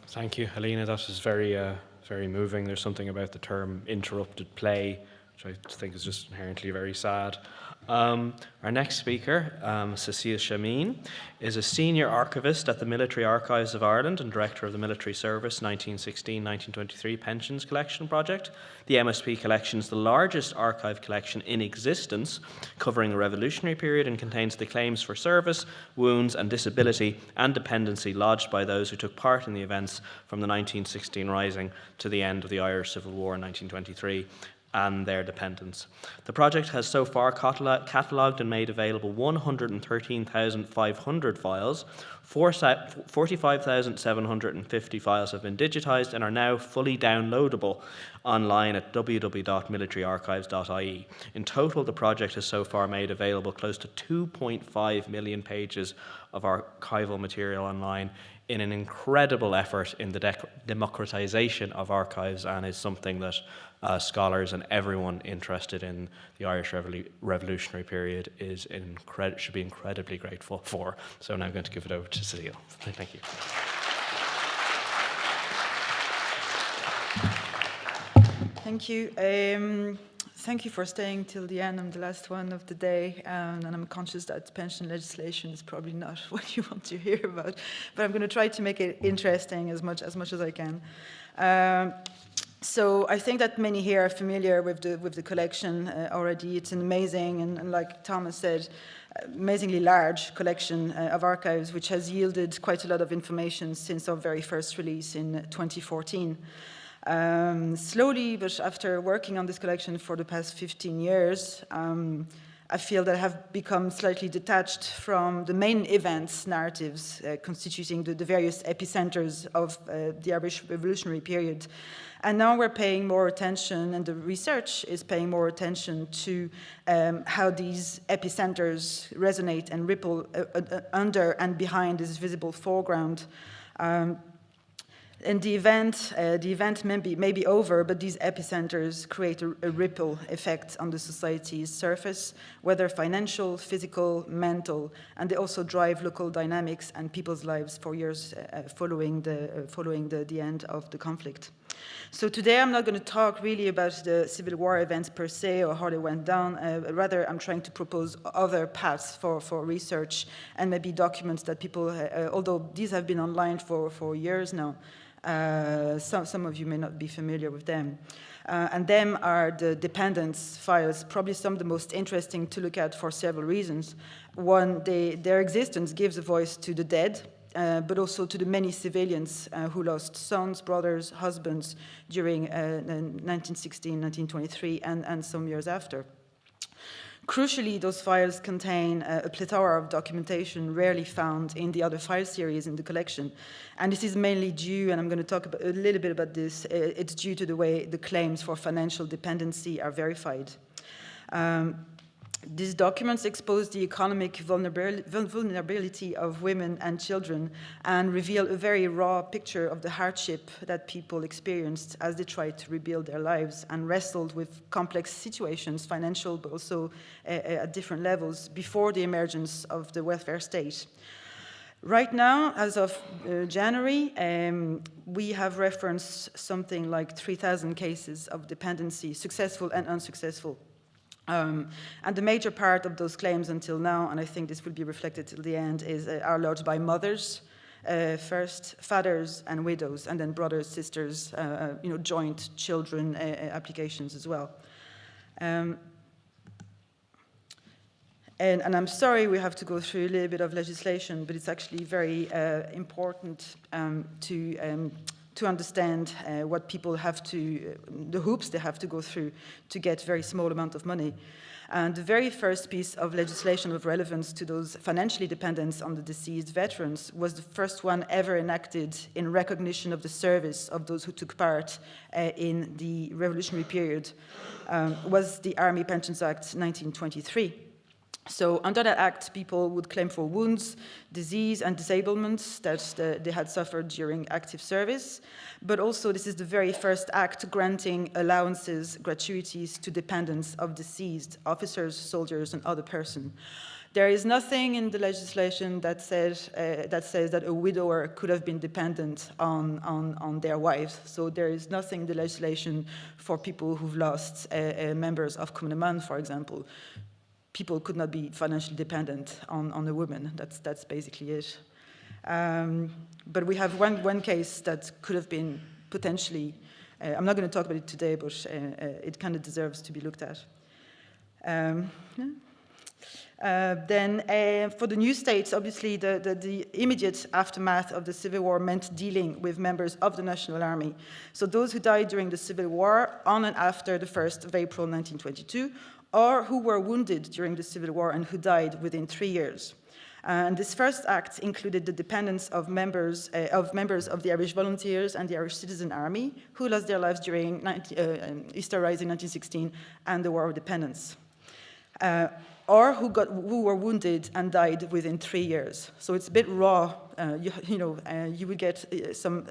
Thank you, Helena. That is very moving. There's something about the term interrupted play, which I think is just inherently very sad. Our next speaker, Cécile Chemin, is a senior archivist at the Military Archives of Ireland and director of the Military Service 1916-1923 Pensions Collection Project. The MSP collection is the largest archive collection in existence, covering the revolutionary period, and contains the claims for service, wounds and disability and dependency lodged by those who took part in the events from the 1916 Rising to the end of the Irish Civil War in 1923. And their dependents. The project has so far catalogued and made available 113,500 files. 45,750 files have been digitised and are now fully downloadable online at www.militaryarchives.ie. In total, the project has so far made available close to 2.5 million pages of archival material online, in an incredible effort in the democratisation of archives, and is something that scholars and everyone interested in the Irish Revolutionary period should be incredibly grateful for. So now I'm going to give it over to Cécile. Thank you. Thank you. Thank you for staying till the end. I'm the last one of the day, and I'm conscious that pension legislation is probably not what you want to hear about, but I'm going to try to make it interesting as much as I can. So I think that many here are familiar with the collection already. It's an amazing and like Thomas said, amazingly large collection of archives, which has yielded quite a lot of information since our very first release in 2014. Slowly, but after working on this collection for the past 15 years, I feel that I have become slightly detached from the main events narratives constituting the various epicenters of the Irish Revolutionary period. And now we're paying more attention, and the research is paying more attention to how these epicenters resonate and ripple under and behind this visible foreground. And the event may be over, but these epicenters create a ripple effect on the society's surface, whether financial, physical, mental, and they also drive local dynamics and people's lives for years following the end of the conflict. So today I'm not going to talk really about the Civil War events per se or how they went down. Rather, I'm trying to propose other paths for research and maybe documents that people, although these have been online for years now, some of you may not be familiar with them. And them are the dependence files, probably some of the most interesting to look at for several reasons. One, their existence gives a voice to the dead, but also to the many civilians who lost sons, brothers, husbands during 1916, 1923, and some years after. Crucially, those files contain a plethora of documentation rarely found in the other file series in the collection. And this is mainly due, and I'm going to talk a little bit about this, it's due to the way the claims for financial dependency are verified. These documents expose the economic vulnerability of women and children and reveal a very raw picture of the hardship that people experienced as they tried to rebuild their lives and wrestled with complex situations, financial, but also at different levels, before the emergence of the welfare state. Right now, as of January, we have referenced something like 3,000 cases of dependency, successful and unsuccessful. And the major part of those claims until now, and I think this will be reflected till the end, are lodged by mothers first, fathers and widows, and then brothers, sisters, joint children applications as well. And I'm sorry we have to go through a little bit of legislation, but it's actually very important to understand what people have to, the hoops they have to go through to get very small amount of money. And the very first piece of legislation of relevance to those financially dependent on the deceased veterans was the first one ever enacted in recognition of the service of those who took part in the revolutionary period, was the Army Pensions Act 1923. So under that act, people would claim for wounds, disease, and disablements that they had suffered during active service. But also, this is the very first act granting allowances, gratuities to dependents of deceased officers, soldiers, and other persons. There is nothing in the legislation that says that a widower could have been dependent on their wives. So there is nothing in the legislation for people who've lost members of Commemorations, for example. People could not be financially dependent on a woman. That's basically it. But we have one case that could have been potentially, I'm not going to talk about it today, but it kind of deserves to be looked at. Then for the new states, obviously the immediate aftermath of the Civil War meant dealing with members of the National Army. So those who died during the Civil War on and after the 1st of April 1922, or who were wounded during the Civil War and who died within 3 years. And this first act included the dependence of members of the Irish Volunteers and the Irish Citizen Army, who lost their lives during Easter Rising 1916 and the War of Independence, or who were wounded and died within 3 years. So it's a bit raw. You would get some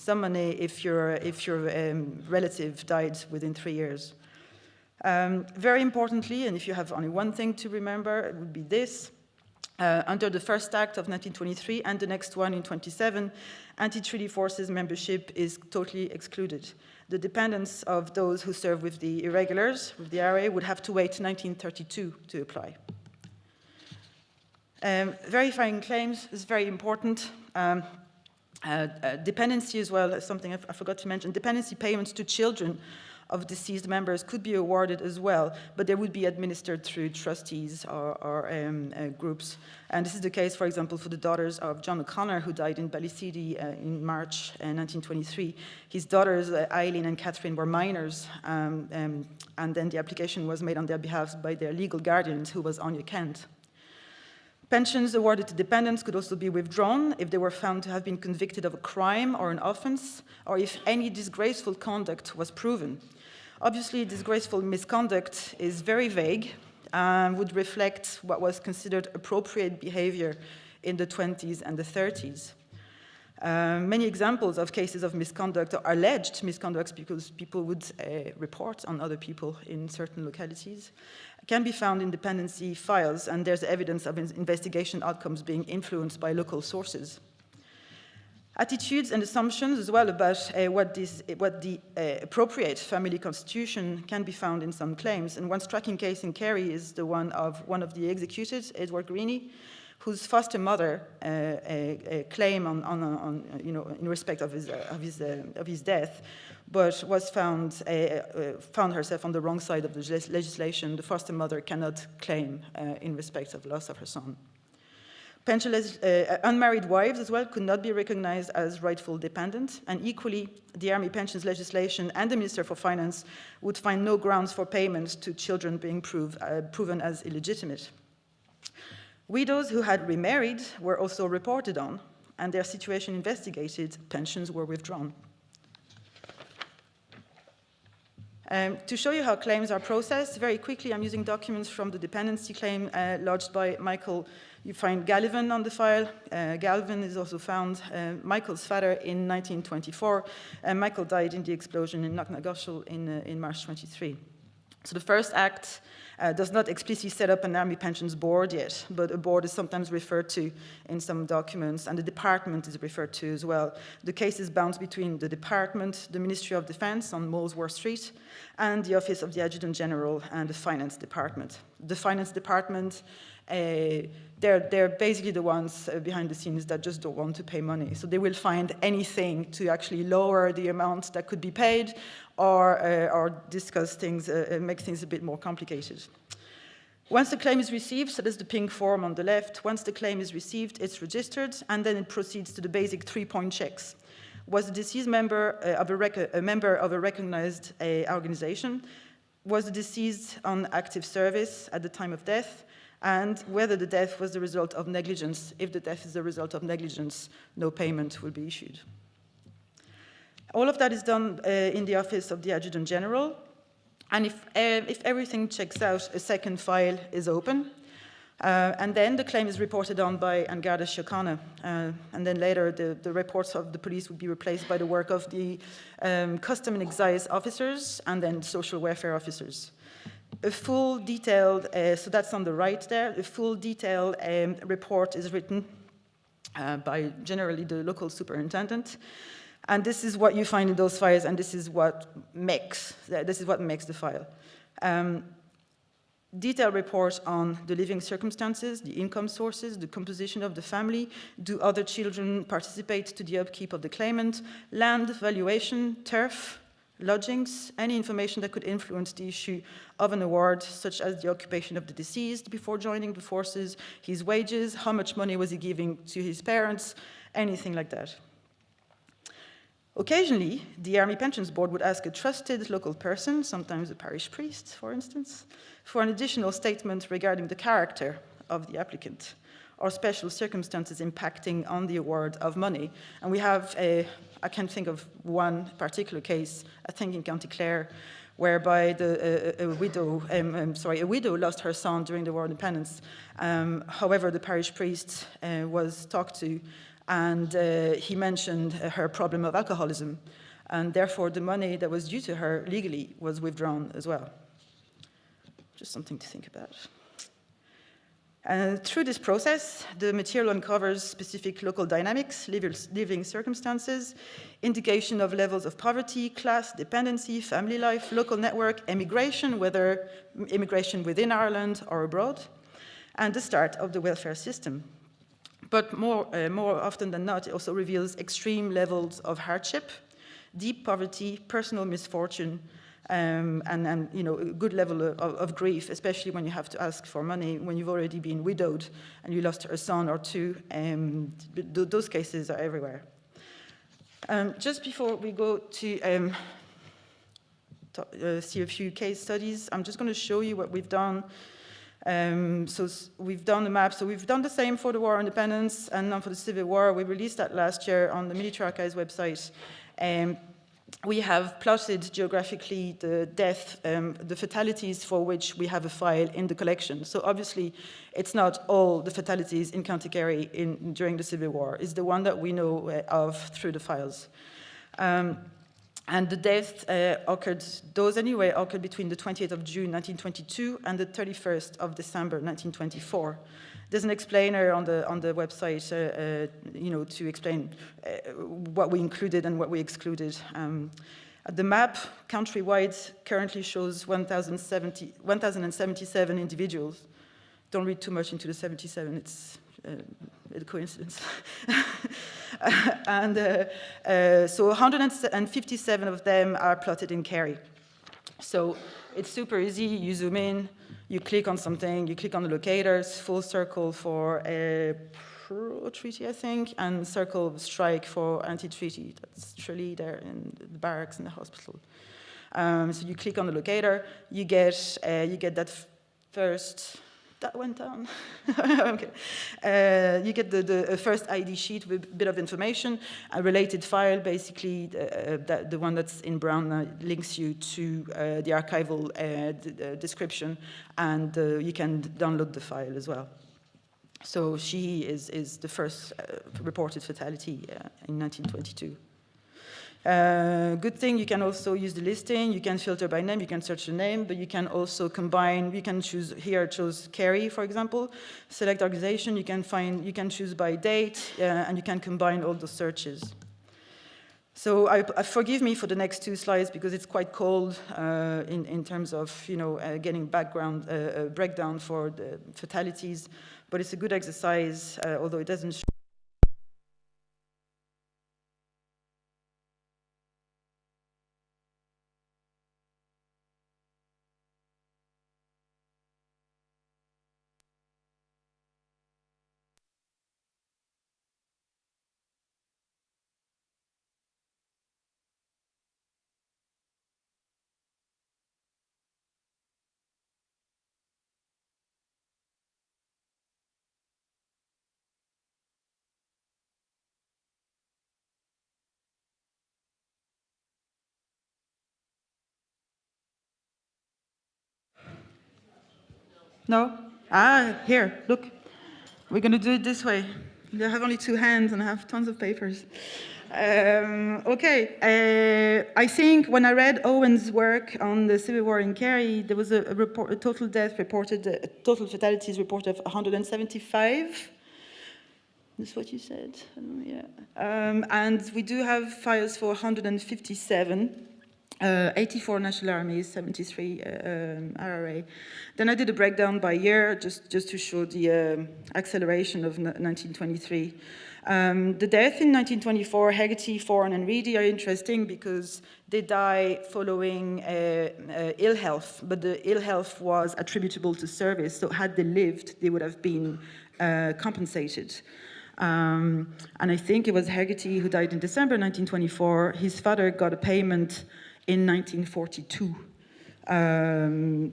money if your relative died within 3 years. Very importantly, and if you have only one thing to remember, it would be this. Under the first act of 1923 and the next one in 27, anti-treaty forces membership is totally excluded. The dependents of those who serve with the irregulars, with the IRA, would have to wait 1932 to apply. Verifying claims is very important. Dependency as well is something I forgot to mention. Dependency payments to children of deceased members could be awarded as well, but they would be administered through trustees or groups. And this is the case, for example, for the daughters of John O'Connor, who died in Ballyseedy in March 1923. His daughters, Eileen and Catherine, were minors, and then the application was made on their behalf by their legal guardians, who was Anya Kent. Pensions awarded to dependents could also be withdrawn if they were found to have been convicted of a crime or an offense, or if any disgraceful conduct was proven. Obviously, disgraceful misconduct is very vague and would reflect what was considered appropriate behavior in the 20s and the 30s. Many examples of cases of misconduct are alleged misconducts because people would report on other people in certain localities, can be found in dependency files, and there's evidence of investigation outcomes being influenced by local sources. Attitudes and assumptions as well about what the appropriate family constitution can be found in some claims. And one striking case in Kerry is the one of the executed, Edward Greene, whose foster mother claim on in respect of his death, but was found herself on the wrong side of the legislation. The foster mother cannot claim in respect of loss of her son. Unmarried wives as well could not be recognized as rightful dependent, and equally, the Army Pensions legislation and the Minister for Finance would find no grounds for payment to children being proven as illegitimate. Widows who had remarried were also reported on, and their situation investigated, pensions were withdrawn. To show you how claims are processed, very quickly, I'm using documents from the dependency claim lodged by Michael. You find Gallivan on the file. Gallivan is also found Michael's father in 1924, and Michael died in the explosion in Knocknagoshel in March 23. So the first act does not explicitly set up an Army Pensions Board yet, but a board is sometimes referred to in some documents, and the department is referred to as well. The case is bounced between the department, the Ministry of Defense on Molesworth Street, and the Office of the Adjutant General and the Finance Department. The Finance Department, they're basically the ones behind the scenes that just don't want to pay money. So they will find anything to actually lower the amount that could be paid or discuss things, make things a bit more complicated. Once the claim is received, so there's the pink form on the left, once the claim is received, it's registered, and then it proceeds to the basic 3-point checks. Was the deceased member a member of a recognized organization? Was the deceased on active service at the time of death? And whether the death was the result of negligence. If the death is the result of negligence, no payment will be issued. All of that is done in the Office of the Adjutant General. And if everything checks out, a second file is open. And then the claim is reported on by An Garda Síochána. And then later, the reports of the police would be replaced by the work of the custom and excise officers and then social welfare officers. A full detailed, so that's on the right there, a full detailed report is written by generally the local superintendent. And this is what you find in those files, and this is what makes the file. Detailed report on the living circumstances, the income sources, the composition of the family, do other children participate to the upkeep of the claimant, land valuation, turf, lodgings, any information that could influence the issue of an award, such as the occupation of the deceased before joining the forces, his wages, how much money was he giving to his parents, anything like that. Occasionally, the Army Pensions Board would ask a trusted local person, sometimes a parish priest, for instance, for an additional statement regarding the character of the applicant or special circumstances impacting on the award of money. And we have I can think of one particular case, I think in County Clare, whereby a widow lost her son during the War of Independence. However, the parish priest was talked to, and he mentioned her problem of alcoholism, and therefore the money that was due to her legally was withdrawn as well. Just something to think about. Through this process, the material uncovers specific local dynamics, living circumstances, indication of levels of poverty, class, dependency, family life, local network, emigration, whether immigration within Ireland or abroad, and the start of the welfare system. But more often than not, it also reveals extreme levels of hardship, deep poverty, personal misfortune, and a good level of grief, especially when you have to ask for money when you've already been widowed and you lost a son or two. Those cases are everywhere. Just before we go to see a few case studies, I'm just going to show you what we've done. So we've done the map. So we've done the same for the War of Independence and now for the Civil War. We released that last year on the Military Archives website. We have plotted geographically the death, the fatalities for which we have a file in the collection. So obviously, it's not all the fatalities in County Kerry during the Civil War. It's the one that we know of through the files. And the death occurred between the 28th of June 1922 and the 31st of December 1924. There's an explainer on the website, to explain what we included and what we excluded. The map, countrywide, currently shows 1,077 individuals. Don't read too much into the 77, it's a coincidence. So 157 of them are plotted in Kerry. So it's super easy, you zoom in, you click on something, you click on the locators, full circle for a pro-treaty, I think, and circle of strike for anti-treaty. That's Tralee there in the barracks and the hospital. So you click on the locator, you get that first. That went down. Okay. You get the first ID sheet with a bit of information, a related file, basically the one that's in brown links you to the archival description, and you can download the file as well. So she is the first reported fatality in 1922. Good thing, you can also use the listing, you can filter by name, you can search the name, but you can also combine, you can choose, here choose Kerry, for example, select organization, you can choose by date, and you can combine all the searches. So forgive me for the next two slides because it's quite cold in terms of, getting background, breakdown for the fatalities, but it's a good exercise, although it doesn't show. No? Here, look. We're going to do it this way. I have only two hands and I have tons of papers. Okay. I think when I read Owen's work on the Civil War in Kerry, there was a total total fatalities report of 175. That's what you said? Yeah. And we do have files for 157. 84 National Armies, 73 RRA. Then I did a breakdown by year, just to show the acceleration of 1923. The death in 1924, Hegarty, Foran, and Reedy are interesting because they die following ill health, but the ill health was attributable to service, so had they lived, they would have been compensated. And I think it was Hegarty who died in December 1924. His father got a payment in 1942.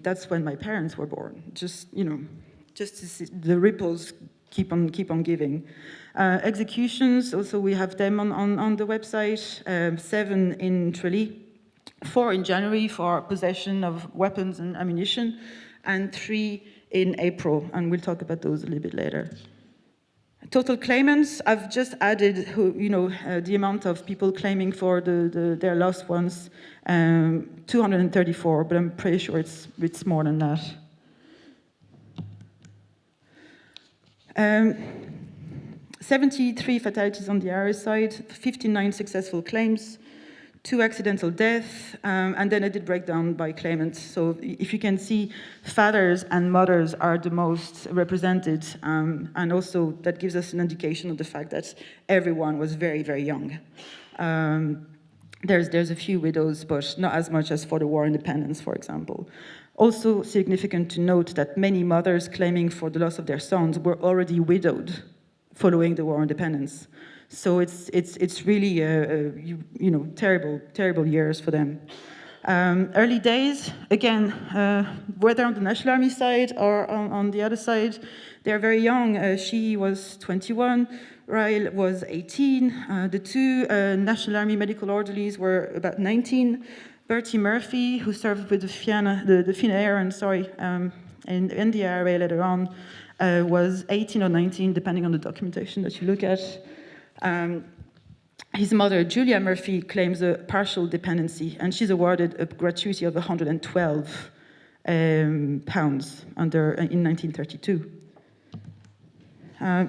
That's when my parents were born. Just to see the ripples keep on giving. Executions, also we have them on the website. 7 in Tralee, 4 in January for possession of weapons and ammunition, and 3 in April, and we'll talk about those a little bit later. Total claimants, I've just added, the amount of people claiming for their lost ones, 234, but I'm pretty sure it's more than that. 73 fatalities on the Aarhus side, 59 successful claims, 2 accidental deaths, and then I did breakdown by claimants. So if you can see, fathers and mothers are the most represented, and also that gives us an indication of the fact that everyone was very, very young. There's a few widows, but not as much as for the War of Independence, for example. Also significant to note that many mothers claiming for the loss of their sons were already widowed following the War of Independence. So it's really terrible years for them. Early days, again, whether on the National Army side or on the other side, they're very young. She was 21, Ryle was 18. The 2 National Army medical orderlies were about 19. Bertie Murphy, who served with the Fianna Éireann, in the IRA later on, was 18 or 19, depending on the documentation that you look at. His mother, Julia Murphy, claims a partial dependency, and she's awarded a gratuity of 112 pounds in 1932.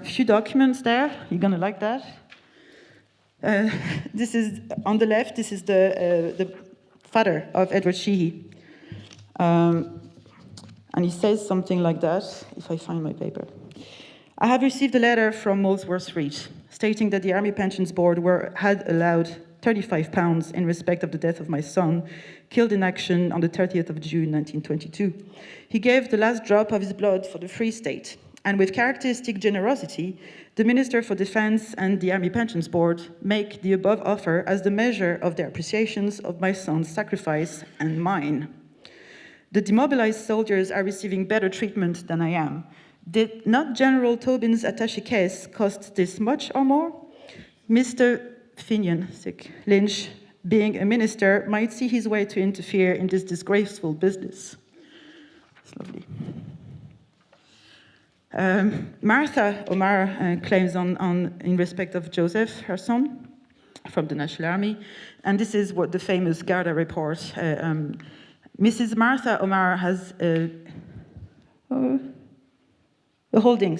Few documents there. You're gonna like that. This is on the left. This is the father of Edward Sheehy, and he says something like that. If I find my paper, I have received a letter from Molesworth Reed stating that the Army Pensions Board had allowed £35 in respect of the death of my son, killed in action on the 30th of June 1922. He gave the last drop of his blood for the Free State, and with characteristic generosity, the Minister for Defence and the Army Pensions Board make the above offer as the measure of their appreciations of my son's sacrifice and mine. The demobilized soldiers are receiving better treatment than I am. Did not General Tobin's attaché case cost this much or more? Mr. Finian, Lynch, being a minister, might see his way to interfere in this disgraceful business. It's lovely. Martha O'Mara claims in respect of Joseph, her son, from the National Army, and this is what the famous Garda report. Mrs. Martha O'Mara has a holding,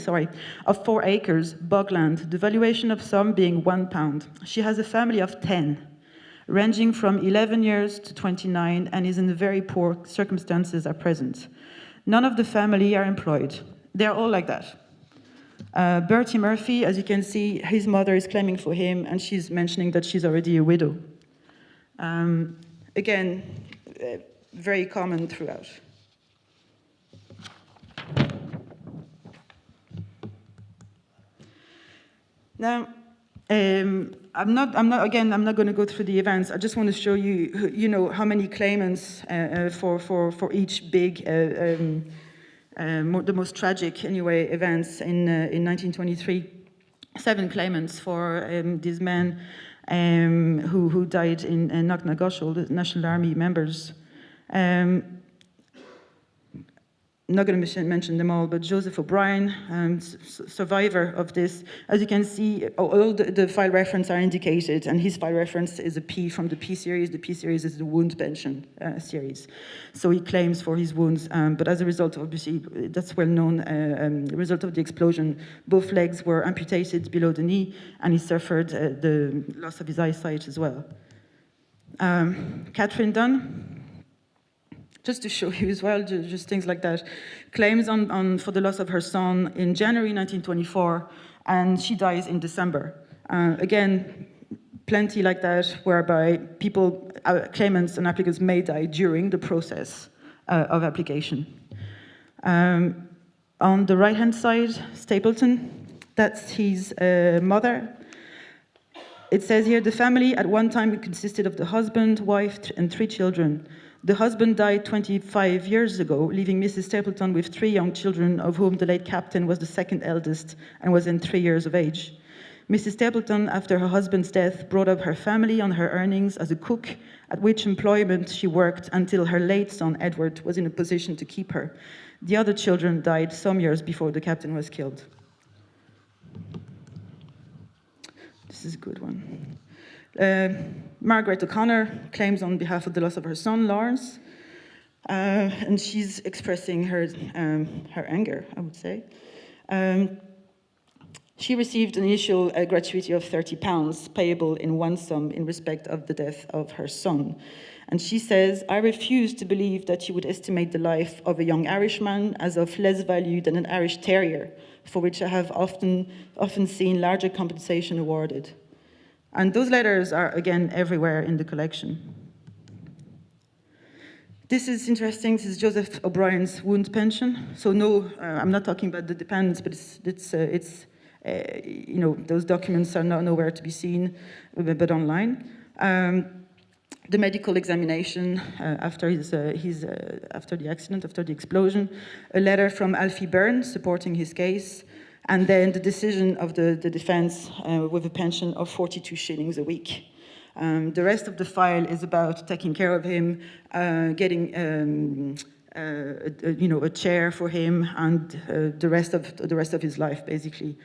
of 4 acres, bogland, the valuation of some being £1. She has a family of 10, ranging from 11 years to 29, and is in very poor circumstances at present. None of the family are employed. They're all like that. Bertie Murphy, as you can see, his mother is claiming for him, and she's mentioning that she's already a widow. Again, very common throughout. Now, I'm not going to go through the events. I just want to show you, how many claimants for each big, the most tragic, anyway, events in 1923. 7 claimants for these men who died in Knocknagoshel, the National Army members. I'm not going to mention them all, but Joseph O'Brien, survivor of this. As you can see, all the file reference are indicated, and his file reference is a P from the P series. The P series is the wound pension series. So he claims for his wounds, but as a result, obviously, that's well known, the result of the explosion, both legs were amputated below the knee, and he suffered the loss of his eyesight as well. Catherine Dunn, just to show you as well, just things like that, claims for the loss of her son in January 1924, and she dies in December. Again, plenty like that, whereby people, claimants and applicants may die during the process of application. On the right-hand side, Stapleton, that's his mother. It says here, the family at one time consisted of the husband, wife, and 3 children. The husband died 25 years ago, leaving Mrs. Stapleton with 3 young children, of whom the late captain was the second eldest and was then 3 years of age. Mrs. Stapleton, after her husband's death, brought up her family on her earnings as a cook, at which employment she worked until her late son, Edward, was in a position to keep her. The other children died some years before the captain was killed. This is a good one. Margaret O'Connor claims on behalf of the loss of her son, Lawrence, and she's expressing her anger, I would say. She received an initial gratuity of £30 payable in one sum in respect of the death of her son. And she says, I refuse to believe that you would estimate the life of a young Irishman as of less value than an Irish terrier, for which I have often seen larger compensation awarded. And those letters are, again, everywhere in the collection. This is interesting. This is Joseph O'Brien's wound pension. So no, I'm not talking about the dependents, but it's those documents are nowhere to be seen, but online. The medical examination after after the accident, after the explosion, a letter from Alfie Byrne supporting his case, and then the decision of the defense with a pension of 42 shillings a week. The rest of the file is about taking care of him, getting a chair for him, and the rest of his life, basically,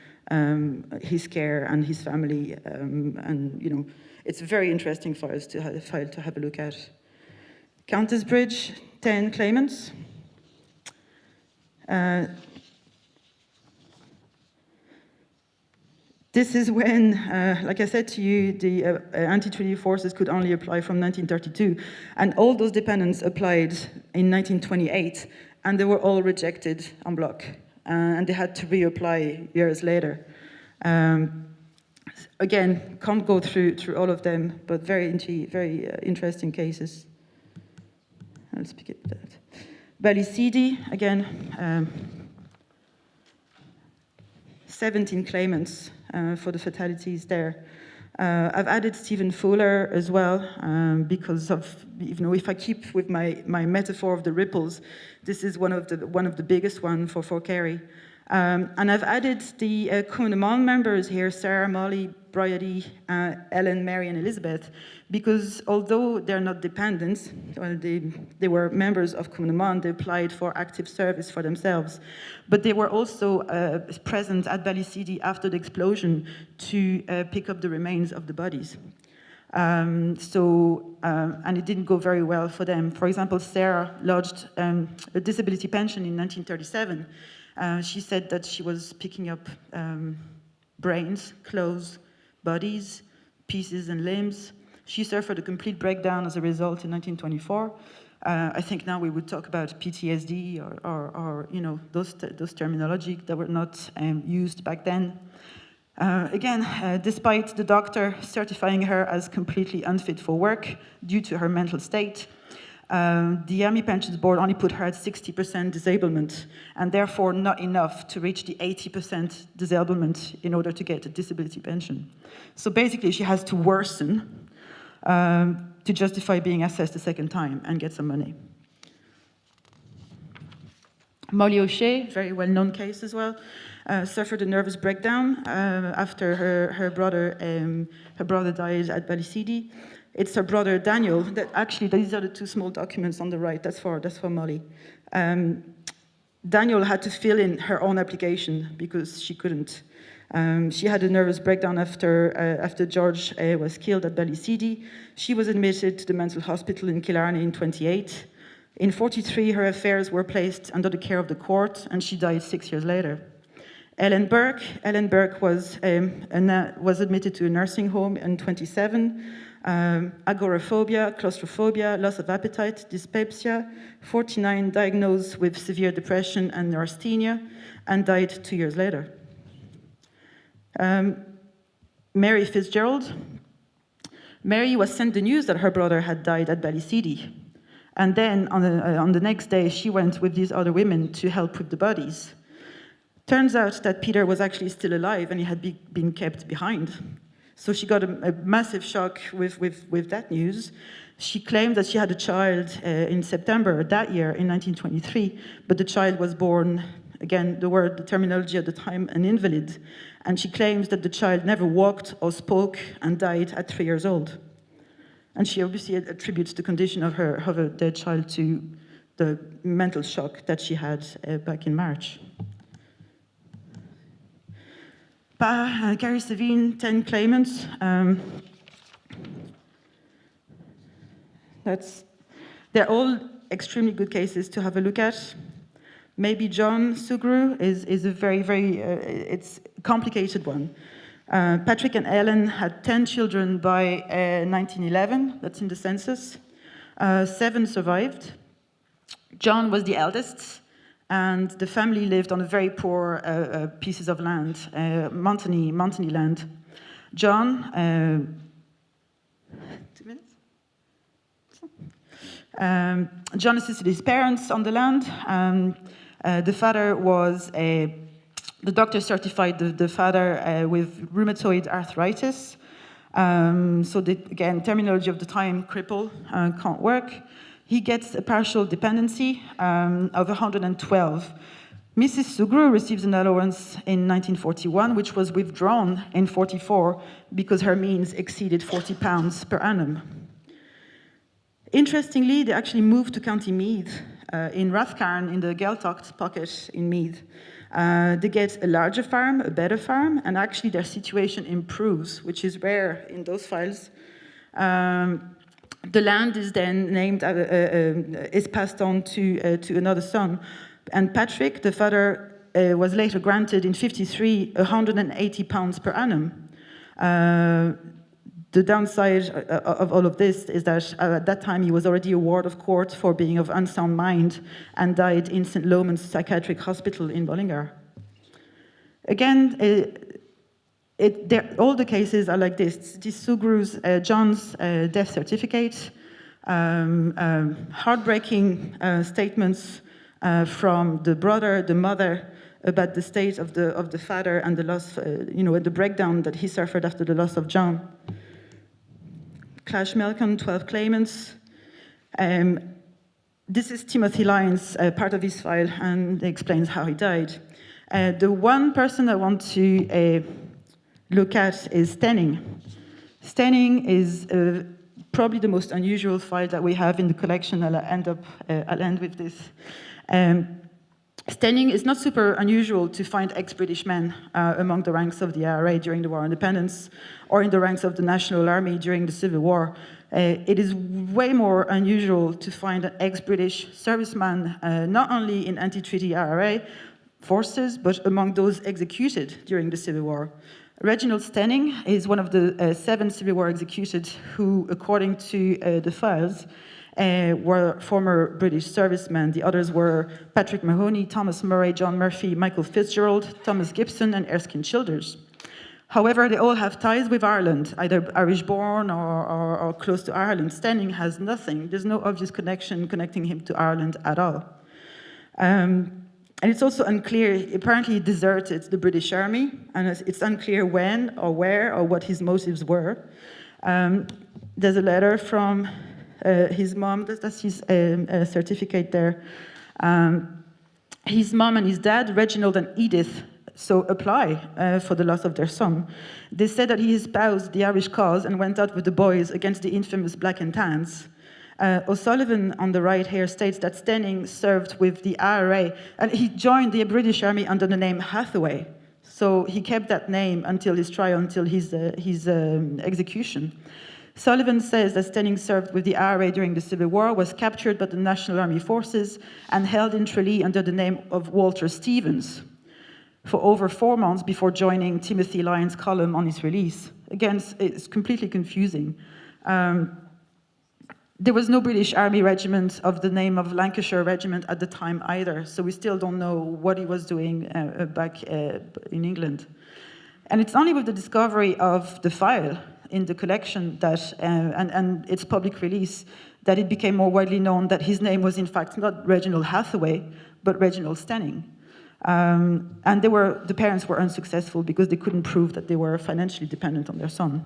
his care and his family, and it's a very interesting file to have a look at. Countess Bridge, 10 claimants. This is when, like I said to you, the anti-treaty forces could only apply from 1932, and all those dependents applied in 1928, and they were all rejected en bloc, and they had to reapply years later. Again, can't go through all of them, but very interesting cases. I'll speak at that. Ballyseedy, again, 17 claimants for the fatalities there. I've added Stephen Fuller as well, because of, if I keep with my metaphor of the ripples, this is one of the biggest one for Kerry. And I've added the Commemorations members here, Sarah, Molly, Bridie, Hélène, Mary, and Elizabeth, because although they're not dependents, well, they were members of Commemorations, they applied for active service for themselves, but they were also present at Ballyseedy after the explosion to pick up the remains of the bodies. And it didn't go very well for them. For example, Sarah lodged a disability pension in 1937. She said that she was picking up brains, clothes, bodies, pieces and limbs. She suffered a complete breakdown as a result in 1924. I think now we would talk about PTSD or those terminology that were not used back then. Again, despite the doctor certifying her as completely unfit for work due to her mental state, the Army Pensions Board only put her at 60% disablement, and therefore not enough to reach the 80% disablement in order to get a disability pension. So basically, she has to worsen to justify being assessed a second time and get some money. Molly O'Shea, very well-known case as well, suffered a nervous breakdown after her brother died at Ballyseedy. It's her brother Daniel. These are the two small documents on the right. That's for Molly. Daniel had to fill in her own application because she couldn't. She had a nervous breakdown after George was killed at Ballyseedy. She was admitted to the mental hospital in Killarney in 1928. In 1943, her affairs were placed under the care of the court, and she died 6 years later. Hélène Burke was admitted to a nursing home in 1927. Agoraphobia, claustrophobia, loss of appetite, dyspepsia, 49 diagnosed with severe depression and neurasthenia, and died 2 years later. Mary Fitzgerald. Mary was sent the news that her brother had died at Ballyseedy. And then on the next day, she went with these other women to help with the bodies. Turns out that Peter was actually still alive and he had been kept behind. So she got a massive shock with that news. She claimed that she had a child in September that year, in 1923, but the child was born, again, the terminology at the time, an invalid. And she claims that the child never walked or spoke and died at 3 years old. And she obviously attributes the condition of her dead child to the mental shock that she had back in March. Carrie Savine, 10 claimants. They're all extremely good cases to have a look at. Maybe John Sugrue is a very, it's a complicated one. Patrick and Hélène had 10 children by 1911, that's in the census. 7 survived. John was the eldest, and the family lived on a very poor pieces of land, mountainy land. John, 2 minutes? John assisted his parents on the land. The father was the doctor certified the father with rheumatoid arthritis. Again, terminology of the time, cripple, can't work. He gets a partial dependency of 112. Mrs. Sugrue receives an allowance in 1941, which was withdrawn in 1944 because her means exceeded £40 per annum. Interestingly, they actually moved to County Meath in Rathcarn, in the Gaeltacht pocket in Meath. They get a larger farm, a better farm, and actually their situation improves, which is rare in those files. The land is then named, is passed on to another son. And Patrick, the father, was later granted in 1953 £180 per annum. The downside of all of this is that at that time he was already a ward of court for being of unsound mind and died in St. Loman's Psychiatric Hospital in Bollingar. Again, all the cases are like this. This is Sugru's, John's death certificate, heartbreaking statements from the brother, the mother, about the state of the father and the loss, the breakdown that he suffered after the loss of John. Clash Malcolm, 12 claimants. This is Timothy Lyons, part of his file, and it explains how he died. The one person I want to look at is Stenning. Stenning is probably the most unusual file that we have in the collection. I'll end with this. Stenning is not super unusual to find ex-British men among the ranks of the IRA during the War of Independence or in the ranks of the National Army during the Civil War. It is way more unusual to find an ex-British serviceman not only in anti-treaty IRA forces, but among those executed during the Civil War. Reginald Stenning is one of the 7 Civil War executed who, according to the files, were former British servicemen. The others were Patrick Mahoney, Thomas Murray, John Murphy, Michael Fitzgerald, Thomas Gibson, and Erskine Childers. However, they all have ties with Ireland, either Irish-born or close to Ireland. Stenning has nothing. There's no obvious connection connecting him to Ireland at all. And it's also unclear, apparently he deserted the British Army, and it's unclear when or where or what his motives were. There's a letter from his mom, that's his certificate there. His mom and his dad, Reginald and Edith, so apply for the loss of their son. They said that he espoused the Irish cause and went out with the boys against the infamous Black and Tans. O'Sullivan on the right here states that Stenning served with the IRA and he joined the British Army under the name Hathaway. So he kept that name until his trial, until his execution. Sullivan says that Stenning served with the IRA during the Civil War, was captured by the National Army forces, and held in Tralee under the name of Walter Stevens for over 4 months before joining Timothy Lyons' column on his release. Again, it's completely confusing. There was no British Army regiment of the name of Lancashire Regiment at the time either, so we still don't know what he was doing back in England. And it's only with the discovery of the file in the collection that, and its public release, that it became more widely known that his name was in fact not Reginald Hathaway, but Reginald Stenning. And the parents were unsuccessful because they couldn't prove that they were financially dependent on their son.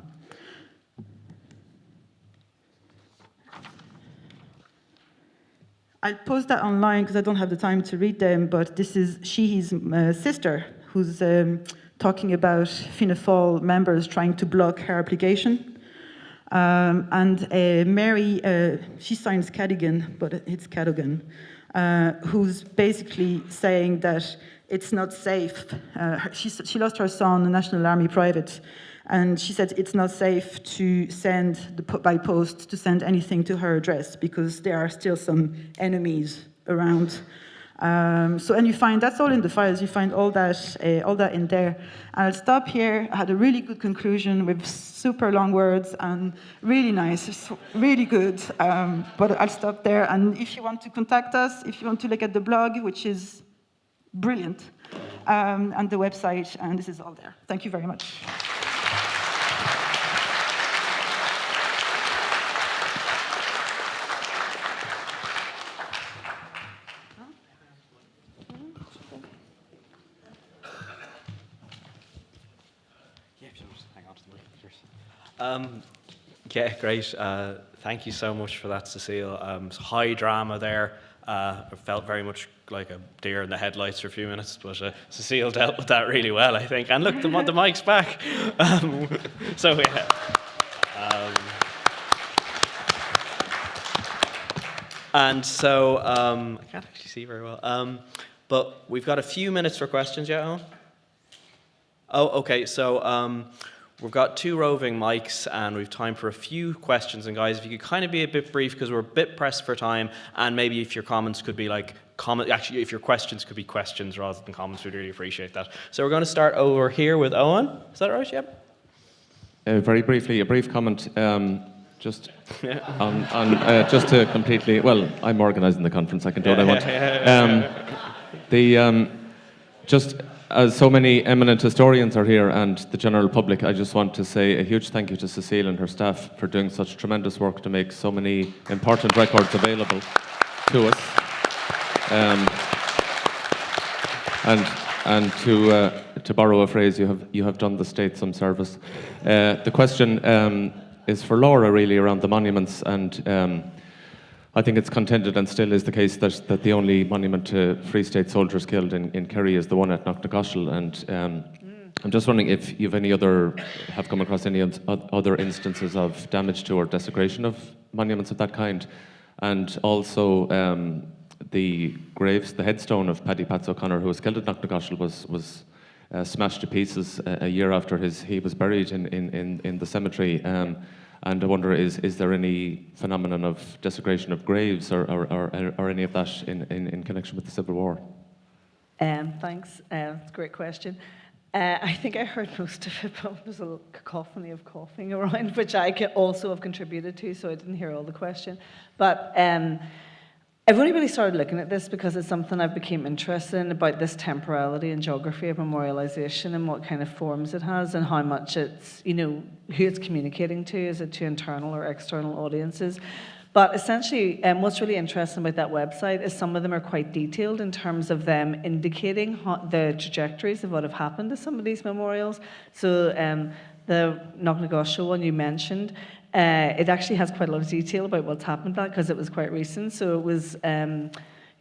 I'll post that online because I don't have the time to read them, but this is his sister, who's talking about Fianna Fáil members trying to block her application. And Mary, she signs Cadogan, but it's Cadogan, who's basically saying that it's not safe. She lost her son, a National Army private, and she said it's not safe to send, by post, to send anything to her address because there are still some enemies around. And you find, that's all in the files, you find all that in there. And I'll stop here. I had a really good conclusion with super long words and really nice, it's really good. But I'll stop there. And if you want to contact us, if you want to look at the blog, which is brilliant, and the website, and this is all there. Thank you very much. Yeah, great. Thank you so much for that, Cecile. High drama there. It felt very much like a deer in the headlights for a few minutes, but Cecile dealt with that really well, I think. And look, the mic's back. So yeah. And so I can't actually see very well. But we've got a few minutes for questions, yeah, Owen? Oh, okay. So We've got 2 roving mics and we've time for a few questions. And guys, if you could kind of be a bit brief because we're a bit pressed for time, and maybe if your comments could be like actually, if your questions could be questions rather than comments, we'd really appreciate that. So we're going to start over here with Owen. Is that right? Yep. Very briefly, a brief comment. Just just to completely. Well, I'm organising the conference. I can do what I want. Just as so many eminent historians are here and the general public, I just want to say a huge thank you to Cécile and her staff for doing such tremendous work to make so many important records available to us. And to borrow a phrase, you have done the state some service. The question is for Laura, really, around the monuments, and I think it's contended and still is the case that the only monument to Free State soldiers killed in Kerry is the one at Knocknagoshel, and I'm just wondering if you've have come across any other instances of damage to or desecration of monuments of that kind, and also the graves, the headstone of Paddy Pats O'Connor, who was killed at Knocknagoshel, was smashed to pieces a year after he was buried in the cemetery. And I wonder, is there any phenomenon of desecration of graves or any of that in connection with the Civil War? Thanks. It's a great question. I think I heard most of it, but there's a little cacophony of coughing around, which I also have contributed to, so I didn't hear all the question. But I've only really started looking at this because it's something I've become interested in, about this temporality and geography of memorialisation and what kind of forms it has and how much it's, who it's communicating to. Is it to internal or external audiences? But essentially, what's really interesting about that website is some of them are quite detailed in terms of them indicating the trajectories of what have happened to some of these memorials. So the Knocknagoshel one you mentioned, it actually has quite a lot of detail about what's happened to that because it was quite recent. So it was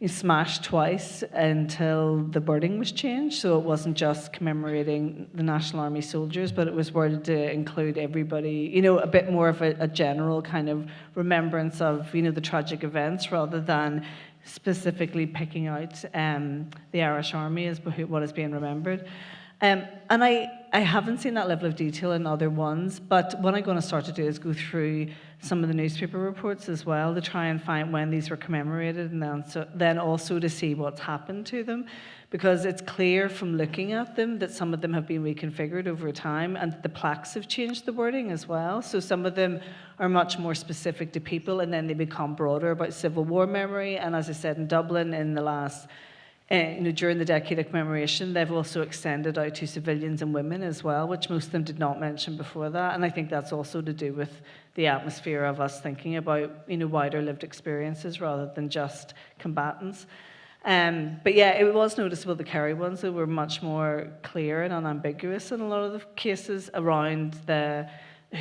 smashed twice until the wording was changed. So it wasn't just commemorating the National Army soldiers, but it was worded to include everybody, a bit more of a general kind of remembrance of, the tragic events rather than specifically picking out the Irish Army as what is being remembered. And I haven't seen that level of detail in other ones, but what I'm going to start to do is go through some of the newspaper reports as well to try and find when these were commemorated, and then also to see what's happened to them, because it's clear from looking at them that some of them have been reconfigured over time, and the plaques have changed the wording as well. So some of them are much more specific to people, and then they become broader about Civil War memory. And as I said, in Dublin in the last during the decade of commemoration, they've also extended out to civilians and women as well, which most of them did not mention before that. And I think that's also to do with the atmosphere of us thinking about, wider lived experiences rather than just combatants. But yeah, it was noticeable the Kerry ones that were much more clear and unambiguous in a lot of the cases around